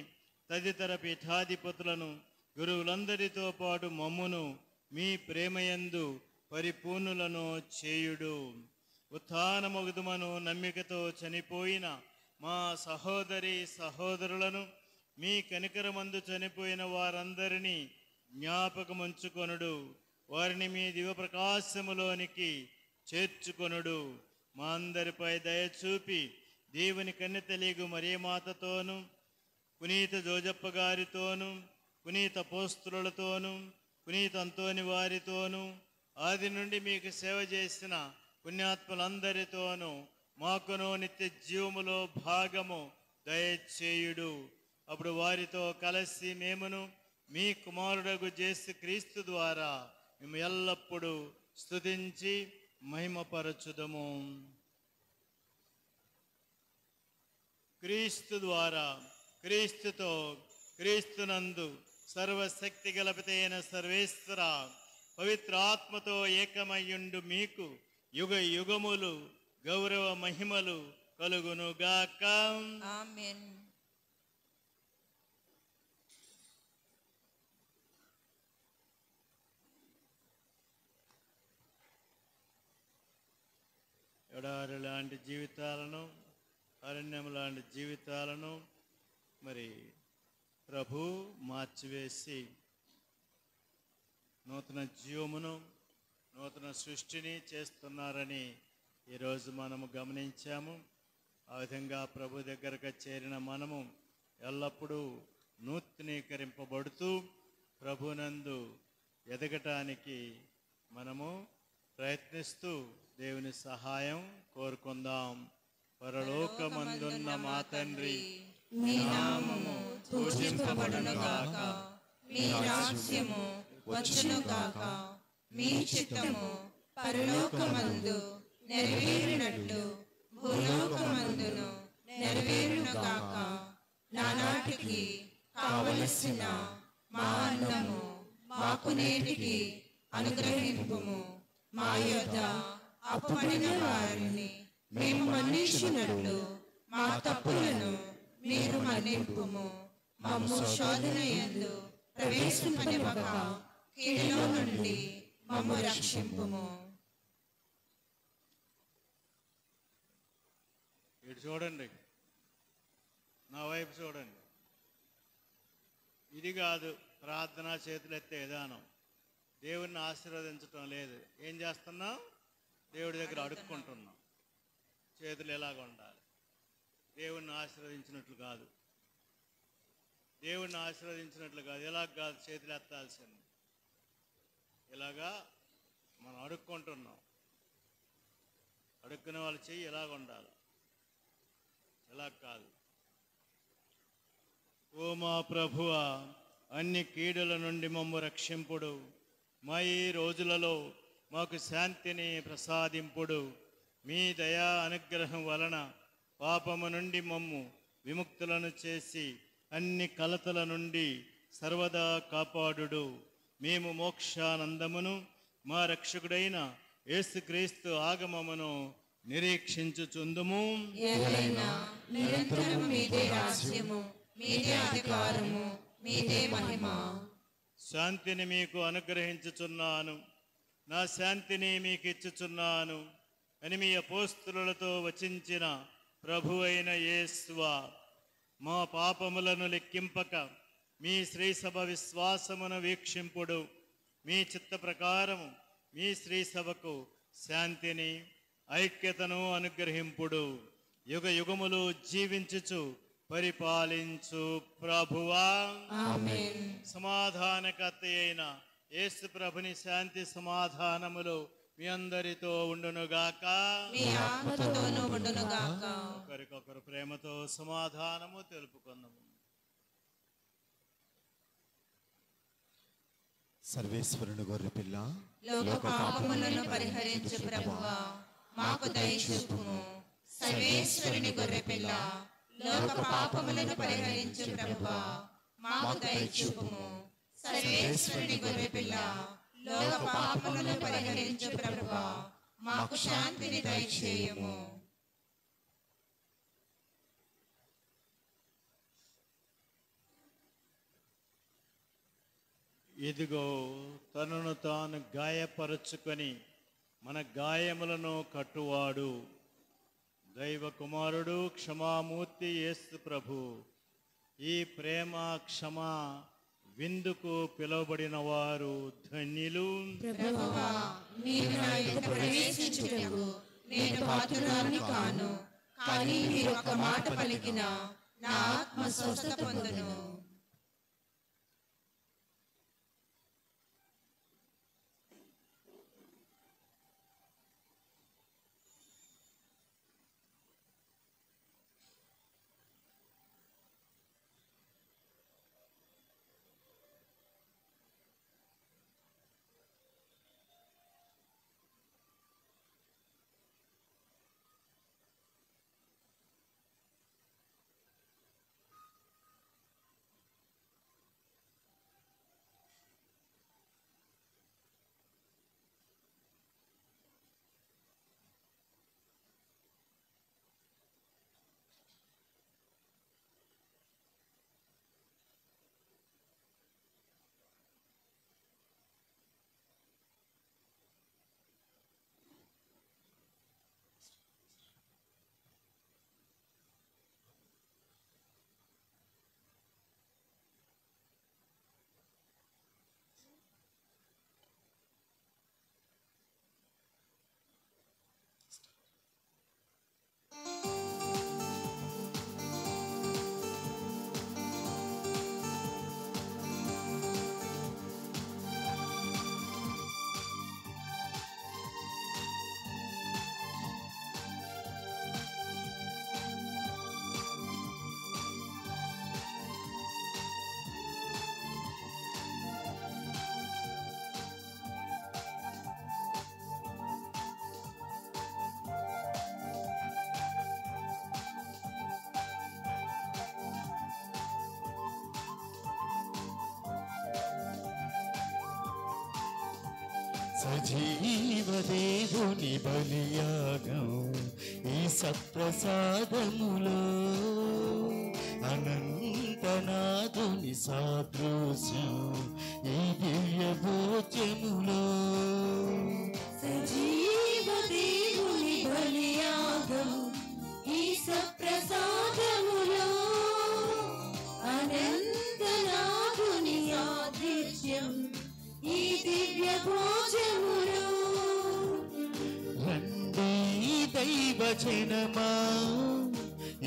తదితర పీఠాధిపతులను, గురువులందరితో పాటు మమ్మును మీ ప్రేమయందు పరిపూర్ణులను చేయుడు. ఉత్థానమగుదుమను నమ్మికతో చనిపోయిన మా సహోదరి సహోదరులను, మీ కనికరమందు చనిపోయిన వారందరినీ జ్ఞాపకముంచుకొనుడు. వారిని మీ దివ్యప్రకాశములోనికి చేర్చుకొనుడు. మా అందరిపై దయచూపి దేవుని కన్నెతలిగు మరియమాతతోను, పునీత జోజప్ప గారితోను, పునీత పోస్తులతోను, పునీత అంతోని వారితోను, ఆది నుండి మీకు సేవ చేసిన పుణ్యాత్ములందరితోనూ మాకును నిత్య జీవములో భాగము దయచేయుడు. అప్పుడు వారితో కలిసి మేమును మీ కుమారుడగు యేసు క్రీస్తు ద్వారా మేము ఎల్లప్పుడూ స్తుతించి మహిమపరచుదము. క్రీస్తు ద్వారా, క్రీస్తుతో, క్రీస్తునందు సర్వశక్తి గలపితైన సర్వేశ్వర పవిత్ర ఆత్మతో ఏకమయ్యుండు మీకు యుగ యుగములు గౌరవ మహిమలు కలుగునుగాక. ఆమేన్. ఎడారి లాంటి జీవితాలను, అరణ్యం లాంటి జీవితాలను మరి ప్రభు మార్చివేసి నూతన జీవమును, నూతన సృష్టిని చేస్తున్నారని ఈరోజు మనము గమనించాము. ఆ విధంగా ప్రభు దగ్గరకు చేరిన మనము ఎల్లప్పుడూ నూతనీకరింపబడుతూ ప్రభునందు ఎదగటానికి మనము ప్రయత్నిస్తూ దేవుని సహాయం కోరుకుందాం. పరలోకమందున్న మా తండ్రి, మీ నామము పూజింపబడును గాక, మీ రాజ్యము వచ్చును గాక, మీ చిత్తము పరలోకమందు నెరవేరినట్లు భూలోకమందును నెరవేరును గాక. నానాటికి కావలసిన మా అన్నము మాకు నేటికి అనుగ్రహింపుము. మా యొద్ద అప్పుపడిన వారిని మేము మన్నించినట్లు మా తప్పులను మీరు మన్నింపుము. మమ్ము శోధన యందు ప్రవేశింపనివ్వక కీడులో నుండి మమ్ము రక్షింపుము. ఇటు చూడండి, నా వైపు చూడండి. ఇది కాదు ప్రార్థన చేతులు ఎత్తే విధానం. దేవుడిని ఆశీర్వదించటం లేదు. ఏం చేస్తున్నాం? దేవుడి దగ్గర అడుక్కుంటున్నాం. చేతులు ఎలాగ ఉండాలి? దేవుణ్ణి ఆశీర్వదించినట్లు కాదు. దేవుణ్ణి ఆశీర్వదించినట్లు కాదు. ఎలాగ కాదు చేతులు ఎత్తాల్సింది. ఇలాగా మనం అడుక్కుంటున్నాం. అడుక్కునే వాళ్ళ చెయ్యి ఎలాగ ఉండాలి, ఎలా కాదు. ఓ మా ప్రభువా, అన్ని కీడుల నుండి మమ్ము రక్షింపుడు. మా ఈ రోజులలో మాకు శాంతిని ప్రసాదింపుడు. మీ దయా అనుగ్రహం వలన పాపము నుండి మమ్ము విముక్తులను చేసి అన్ని కలతల నుండి సర్వదా కాపాడుడు. మేము మోక్షానందమును మా రక్షకుడైన యేసుక్రీస్తు ఆగమమును నిరీక్షించుచుందుము. నిరంతరము మీదే రాజ్యము, మీదే అధికారము, మీదే మహిమ. శాంతిని మీకు అనుగ్రహించుచున్నాను, నా శాంతిని మీకు ఇచ్చుచున్నాను అని మీ అపోస్తలులతో వచించిన ప్రభు అయిన యేసువా, మా పాపములను లెక్కింపక మీ శ్రీసభ విశ్వాసమును వీక్షింపుడు. మీ చిత్త ప్రకారము మీ శ్రీసభకు శాంతిని ఐక్యతను అనుగ్రహింపుడు. యుగ యుగములు జీవించుచు పరిపాలించు ప్రభువా. ఆమేన్. సమాధానకర్త అయిన యేసు ప్రభుని శాంతి సమాధానములు మీ అందరితో ఉండునుగాక, మీ ఆత్మతోనూ ఉండునుగాక. ఒకరికొకరు ప్రేమతో సమాధానము తెలుపుకుందాము. సర్వేశ్వరుని గొర్రె పిల్ల, లోక పాపములను పరిహరించు ప్రభువా, మాకు దయచూపుము. సర్వేశ్వరుని గొర్రె పిల్ల, లోక పాపములను పరిహరించు ప్రభువా, మాకు దయచూపుము. సర్వేశ్వరుని గొర్రె పిల్ల, లోక పాపములను పరిహరించు ప్రభువా, మాకు శాంతిని దయచేయుము. ఇదిగో తనను తాను గాయపరచుకొని మన గాయములను కట్టువాడు దైవ కుమారుడు క్షమామూర్తి యేసు ప్రభు. ఈ ప్రేమ క్షమా విందుకు పిలువబడిన వారు ధన్యులు. ప్రభువా, మీరు నా ఇంట ప్రవేశించుటకు నేను పాత్రురాలిని కాను, కానీ మీరు ఒక మాట పలికిన నా ఆత్మ స్వస్థత పొందును. సజీవ దేవుని బలియాగం ఈ సత్ప్రసాదములో అనంతనాథుని సాదృశ్యం ఈ దివ్య భోజ్యములో సజీవ దేవుని బలియాగం ఈ సప్రసాదములో అనంతనాథుని సాదృశ్యం ఈ దివ్య భోజములో రండి దైవజనమా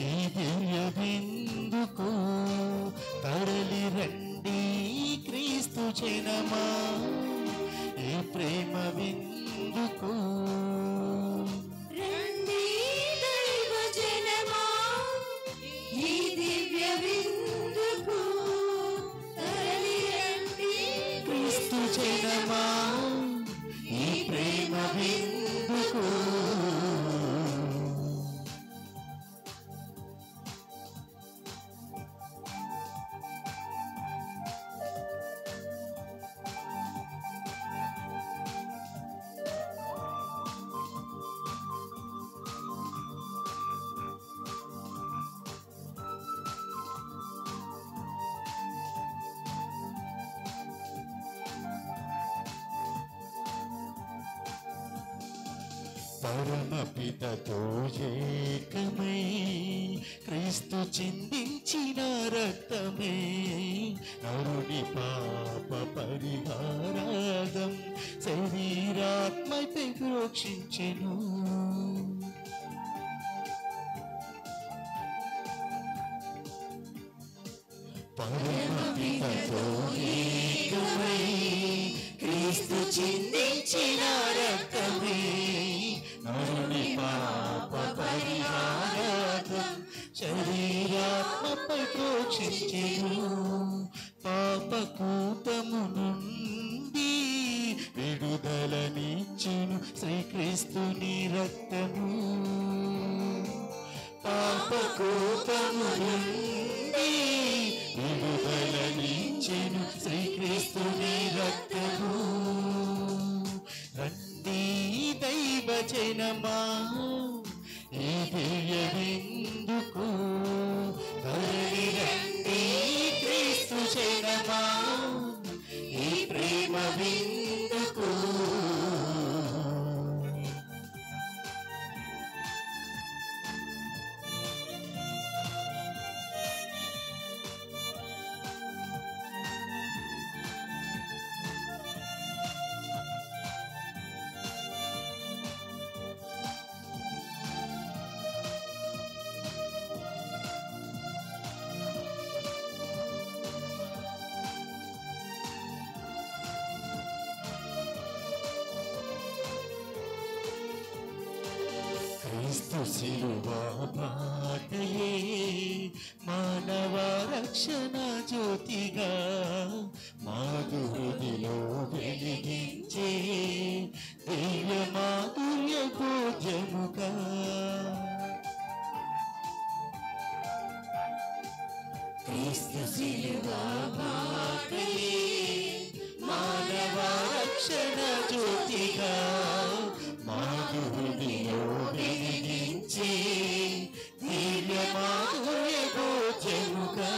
ఈ దివ్య విందుకు తరలి రండి క్రీస్తు జనమా ఈ ప్రేమ విందుకు రండి దైవజనమా ఈ దివ్య విందుకు తరలి రండి క్రీస్తు జనమా ఈ ప్రేమ విందుకు పరమపితతో ఏకమై క్రీస్తు చిందించిన రక్తమే నరుని పాప పరిహారార్థం శరీరాత్మపై ప్రోక్షించెను పరమపితతో ఏకమై క్రీస్తు చిందించిన రక్తమే నరుని పాప పరిహారార్థం శరీరాత్మపై ప్రోక్షించెను పాపకూపము నుండి విడుదలనిచ్చెను శ్రీక్రీస్తుని రక్తము పాపకూపము నుండి విడుదలనిచ్చెను శ్రీక్రీస్తుని రక్తము రండి దైవజనమా ఈ దివ్య విందుకు తరలి రండి క్రీస్తు జనమా ఈ ప్రేమ విందుకు క్రీస్తు శిలువా బాటయే మానవ రక్షణ జ్యోతిగా మాధురిలో వెలిగించే దివ్య మాధుర్య భోజ్యముగా క్రీస్తు శిలువా బాటయే మానవ రక్షణ జ్యోతిగా మాధురిలో వెలిగించే దివ్య మాధుర్య భోజ్యముగా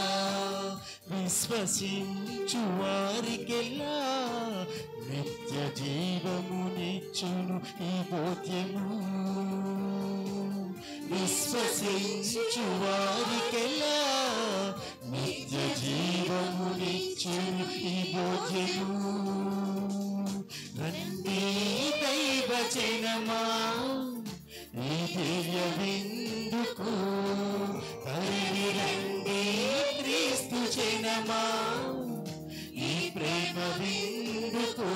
విశ్వసించు వారికెల్లా నిత్య జీవమునిచ్చును ఈ భోజ్యము విశ్వసించు వారికెల్లా నిత్య జీవమునిచ్చును ఈ భోజ్యము రండి దైవజనమా ఈ దివ్య విందుకు తరలి రండి క్రీస్తు జనమా ఈ ప్రేమ విందుకు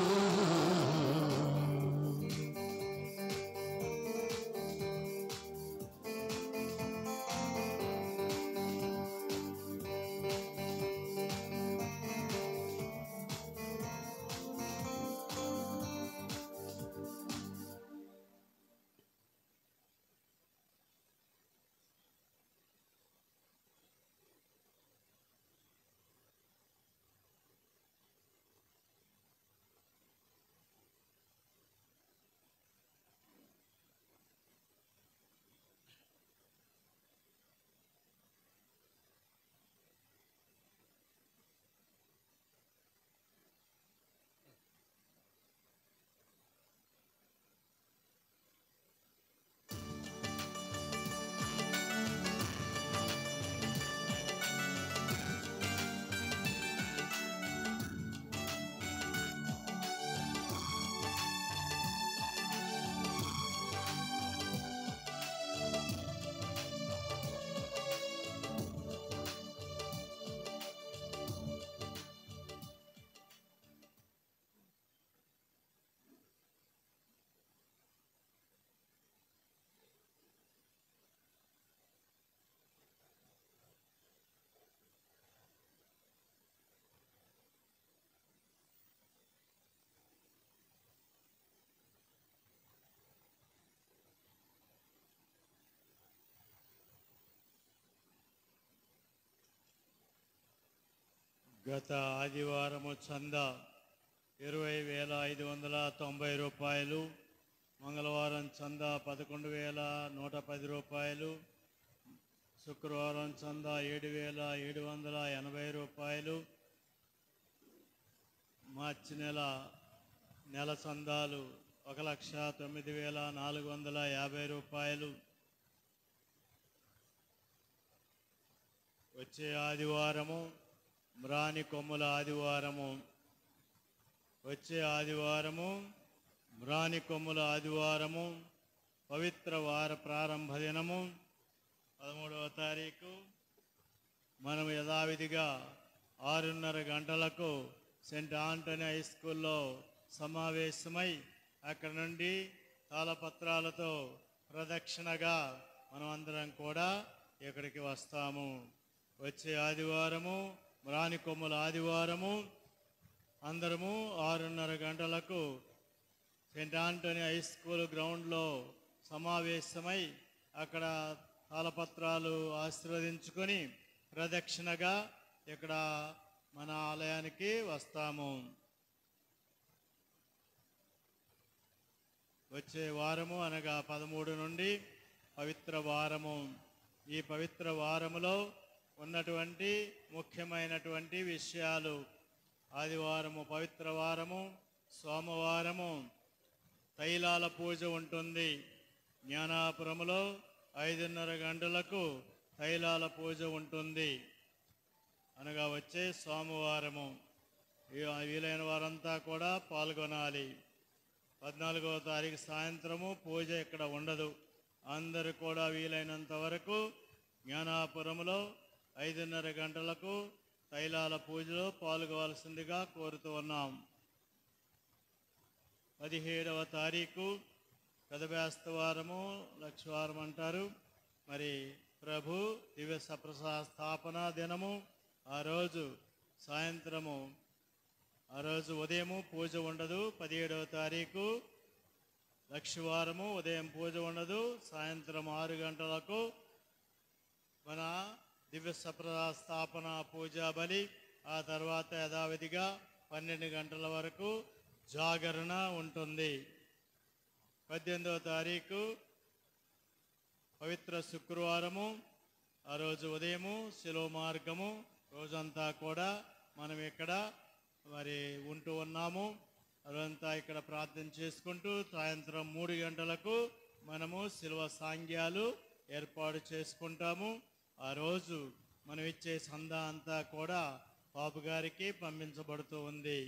గత ఆదివారము చందా 20,590 రూపాయలు. మంగళవారం చందా 11,110 రూపాయలు. శుక్రవారం చందా 7,780 రూపాయలు. మార్చి నెల చందాలు 1,09,450 రూపాయలు. వచ్చే ఆదివారము మ్రాని కొమ్ముల ఆదివారము. వచ్చే ఆదివారము మ్రాని కొమ్ముల ఆదివారము, పవిత్ర వార ప్రారంభ దినము 13వ తారీఖు. మనం యథావిధిగా 6:30 గంటలకు సెయింట్ ఆంటనీ హై స్కూల్లో సమావేశమై అక్కడ నుండి తాళపత్రాలతో ప్రదక్షిణగా మనం అందరం కూడా ఇక్కడికి వస్తాము. వచ్చే ఆదివారము మ్రాని కొమ్ముల ఆదివారము అందరము 6:30 గంటలకు సెయింట్ ఆంటనీ హై స్కూల్ గ్రౌండ్లో సమావేశమై అక్కడ తాళపత్రాలు ఆశీర్వదించుకొని ప్రదక్షిణగా ఇక్కడ మన ఆలయానికి వస్తాము. వచ్చే వారము అనగా 13 నుండి పవిత్ర వారము. ఈ పవిత్ర వారములో ఉన్నటువంటి ముఖ్యమైనటువంటి విషయాలు: ఆదివారము పవిత్ర వారము, సోమవారము తైలాల పూజ ఉంటుంది. జ్ఞానాపురములో 5:30 గంటలకు తైలాల పూజ ఉంటుంది అనగా వచ్చే సోమవారము. వీలైన వారంతా కూడా పాల్గొనాలి. 14వ తారీఖు సాయంత్రము పూజ ఇక్కడ ఉండదు. అందరూ కూడా వీలైనంత వరకు జ్ఞానాపురములో 5:30 గంటలకు తైలాల పూజలో పాల్గొవలసిందిగా కోరుతూ ఉన్నాం. 17వ తారీఖు పెదబేస్తవారము, లక్షవారం అంటారు. మరి ప్రభు దివ్య సప్రసాద స్థాపన దినము. ఆ రోజు సాయంత్రము, ఆ రోజు ఉదయము పూజ ఉండదు. 17వ తారీఖు లక్షవారము ఉదయం పూజ ఉండదు. సాయంత్రం 6 గంటలకు మన దివ్య సప్రసాద స్థాపన పూజా బలి. ఆ తర్వాత యథావిధిగా 12 గంటల వరకు జాగరణ ఉంటుంది. 18వ తారీఖు పవిత్ర శుక్రవారము. ఆ రోజు ఉదయము శిలువ మార్గము. రోజంతా కూడా మనం ఇక్కడ మరి ఉంటూ ఉన్నాము. అదంతా ఇక్కడ ప్రార్థన చేసుకుంటూ సాయంత్రం 3 గంటలకు మనము శిలువ సాంగ్యాలు ఏర్పాటు చేసుకుంటాము. ఆ రోజు మనం ఇచ్చే సందా అంతా కూడా పాపు గారికి పంపించబడుతూ ఉంది.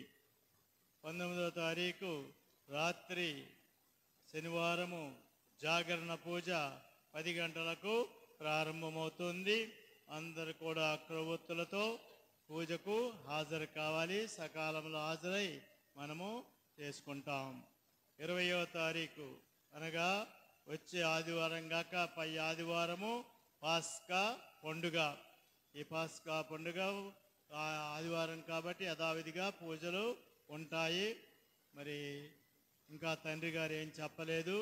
19వ తారీఖు రాత్రి శనివారము జాగరణ పూజ 10 గంటలకు ప్రారంభమవుతుంది. అందరూ కూడా క్రొవ్వొత్తులతో పూజకు హాజరు కావాలి. సకాలంలో హాజరై మనము చేసుకుంటాం. 20వ తారీఖు అనగా వచ్చే ఆదివారం కాక పై ఆదివారము పాస్కా పండుగ. ఈ పాస్కా పండుగ ఆదివారం కాబట్టి యథావిధిగా పూజలు ఉంటాయి. మరి ఇంకా తండ్రి గారు ఏం చెప్పలేదు.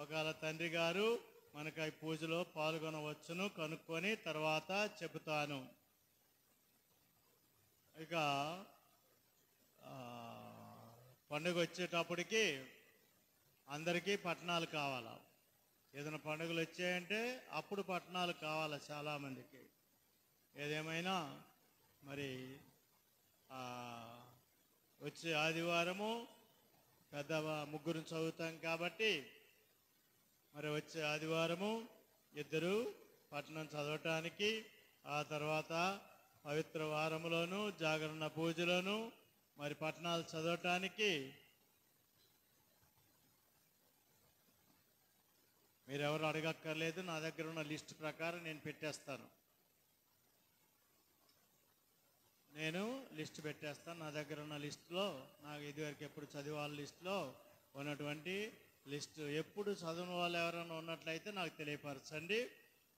ఒకవేళ తండ్రి గారు మనకు ఈ పూజలో పాల్గొనవచ్చును, కనుక్కొని తర్వాత చెబుతాను. ఇక పండుగ వచ్చేటప్పటికి అందరికీ పట్టణాలు కావాలా. ఏదైనా పండుగలు వచ్చాయంటే అప్పుడు పట్టణాలు కావాలా చాలామందికి. ఏదేమైనా మరి వచ్చే ఆదివారము పెద్ద ముగ్గురు చదువుతాం కాబట్టి మరి వచ్చే ఆదివారము ఇద్దరు పట్టణం చదవటానికి, ఆ తర్వాత పవిత్ర వారములోను జాగరణ పూజలోను మరి పట్టణాలు చదవటానికి మీరెవరు అడగక్కర్లేదు. నా దగ్గర ఉన్న లిస్ట్ ప్రకారం నేను పెట్టేస్తాను. నా దగ్గర ఉన్న లిస్టులో నాకు ఇదివరకు ఎప్పుడు చదివాళ్ళ లిస్టులో ఉన్నటువంటి లిస్టు. ఎప్పుడు చదివిన వాళ్ళు ఎవరైనా ఉన్నట్లయితే నాకు తెలియపరచండి.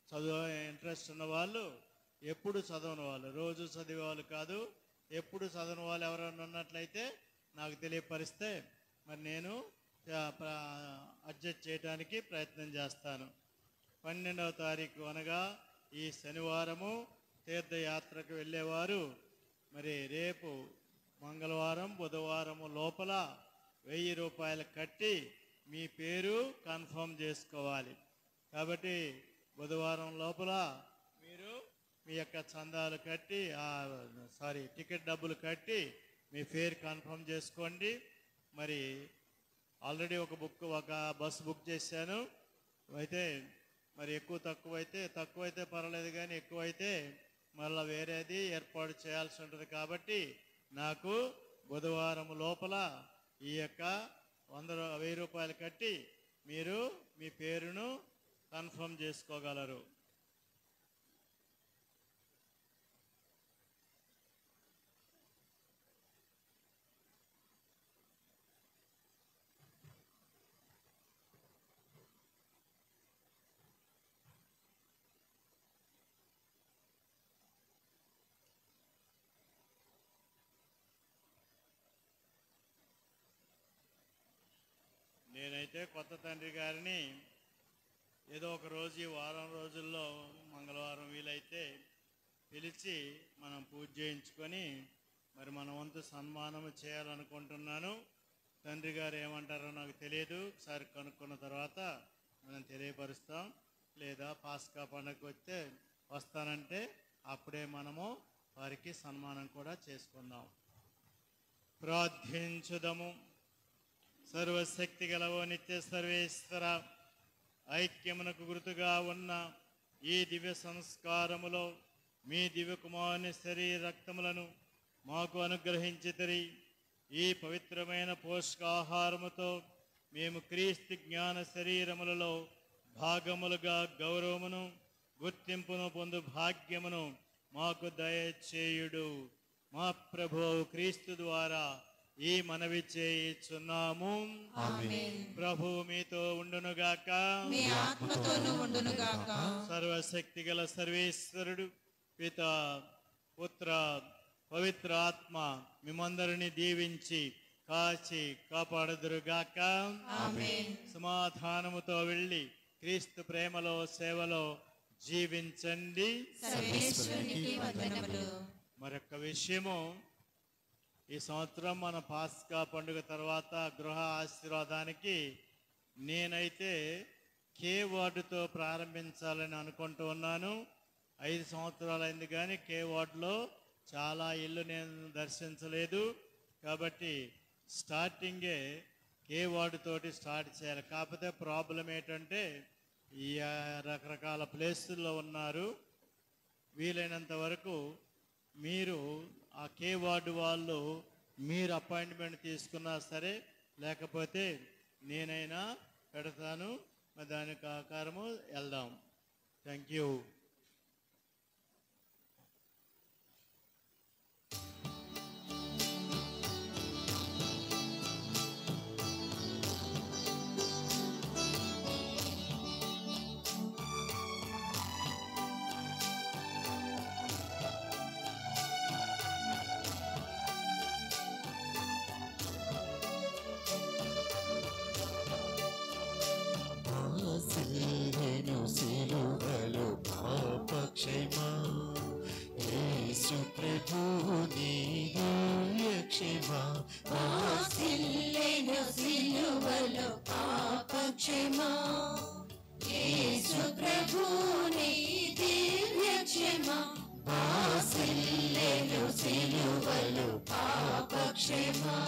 చదువు ఇంట్రెస్ట్ ఉన్న వాళ్ళు, ఎప్పుడు చదవని వాళ్ళు, రోజు చదివే వాళ్ళు కాదు, ఎప్పుడు చదవని వాళ్ళు ఎవరైనా ఉన్నట్లయితే నాకు తెలియపరిస్తే మరి నేను అడ్జస్ట్ చేయడానికి ప్రయత్నం చేస్తాను. 12వ తారీఖు అనగా ఈ శనివారము తీర్థయాత్రకు వెళ్ళేవారు మరి రేపు మంగళవారం బుధవారం లోపల 1000 రూపాయలు కట్టి మీ పేరు కన్ఫర్మ్ చేసుకోవాలి. కాబట్టి బుధవారం లోపల మీరు మీ యొక్క చందాలు కట్టి టికెట్ డబ్బులు కట్టి మీ పేరు కన్ఫర్మ్ చేసుకోండి. మరి ఆల్రెడీ ఒక బస్సు బుక్ చేశాను. అయితే మరి తక్కువైతే పర్వాలేదు, కానీ ఎక్కువైతే మళ్ళీ వేరేది ఏర్పాటు చేయాల్సి ఉంటుంది. కాబట్టి నాకు బుధవారం లోపల ఈ యొక్క 1000 రూపాయలు కట్టి మీరు మీ పేరును కన్ఫర్మ్ చేసుకోగలరు. నేనైతే కొత్త తండ్రి గారిని ఏదో ఒక రోజు ఈ వారం రోజుల్లో మంగళవారం వీలైతే పిలిచి మనం పూజ చేయించుకొని మరి మన వంతు సన్మానం చేయాలనుకుంటున్నాను. తండ్రి గారు ఏమంటారో నాకు తెలియదు, ఒకసారి కనుక్కున్న తర్వాత మనం తెలియపరుస్తాం. లేదా పాస్కా పండుగకి వస్తానంటే అప్పుడే మనము వారికి సన్మానం కూడా చేసుకుందాం. ప్రార్థించుదము. సర్వశక్తి గలవో నిత్య సర్వేశ్వర, ఐక్యమునకు గుర్తుగా ఉన్న ఈ దివ్య సంస్కారములో మీ దివ్య కుమారుని శరీర రక్తములను మాకు అనుగ్రహించితిరి. ఈ పవిత్రమైన పోషకాహారముతో మేము క్రీస్తు జ్ఞాన శరీరములలో భాగములుగా గౌరవమును గుర్తింపును పొందు భాగ్యమును మాకు దయచేయుడు. మా ప్రభువు క్రీస్తు ద్వారా ఈ మనవి చేయుచున్నాము. ప్రభు మీతో ఉండునుగాక, మీ ఆత్మతోనూ ఉండునుగాక. సర్వశక్తి గల సర్వేశ్వరుడు పిత పుత్ర పవిత్ర ఆత్మ మిమ్మందరిని దీవించి కాచి కాపాడుదురుగాక. సమాధానముతో వెళ్ళి క్రీస్తు ప్రేమలో సేవలో జీవించండి. మరొక విషయము, ఈ సంవత్సరం మన పాస్కా పండుగ తర్వాత గృహ ఆశీర్వాదానికి నేనైతే కే వార్డుతో ప్రారంభించాలని అనుకుంటూ ఉన్నాను. 5 సంవత్సరాలైంది కానీ కే వార్డులో చాలా ఇల్లు నేను దర్శించలేదు. కాబట్టి స్టార్టింగే కే వార్డు తోటి స్టార్ట్ చేయాలి. కాకపోతే ప్రాబ్లం ఏంటంటే ఈ రకరకాల ప్లేసుల్లో ఉన్నారు. వీలైనంత వరకు మీరు ఆ కే వార్డు వాళ్ళు మీరు అపాయింట్మెంట్ తీసుకున్నా సరే, లేకపోతే నేనైనా పెడతాను. దానికి ఆకారము వెళ్దాం. Thank you. సిలువలో పాపక్షమా యేసు ప్రభు నీదు క్షమా. వాసిల్లెను సిలువలో పాపక్షమా యేసు ప్రభు నీ దివ్య క్షమా. వాసిల్లెను సిలువలో పాపక్షమా.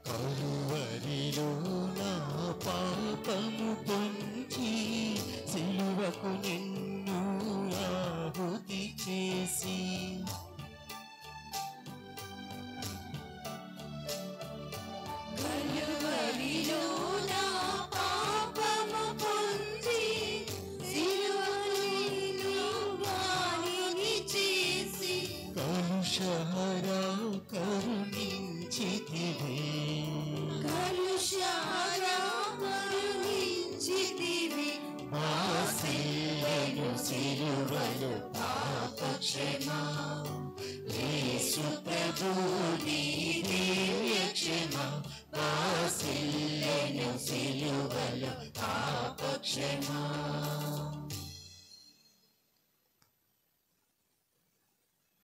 కలువరిలో నా పాపము పొంచి సిలువకు నిన్ను ఆహుతి చేసి కలువరిలో నా పాపము పొంచి సిలువకు నిన్ను గాలిని చేసి కలుషహరా కరుణించితివి. కలుషహరా కరుణించితివి. వాసిల్లెను సిలువలో శ్రమ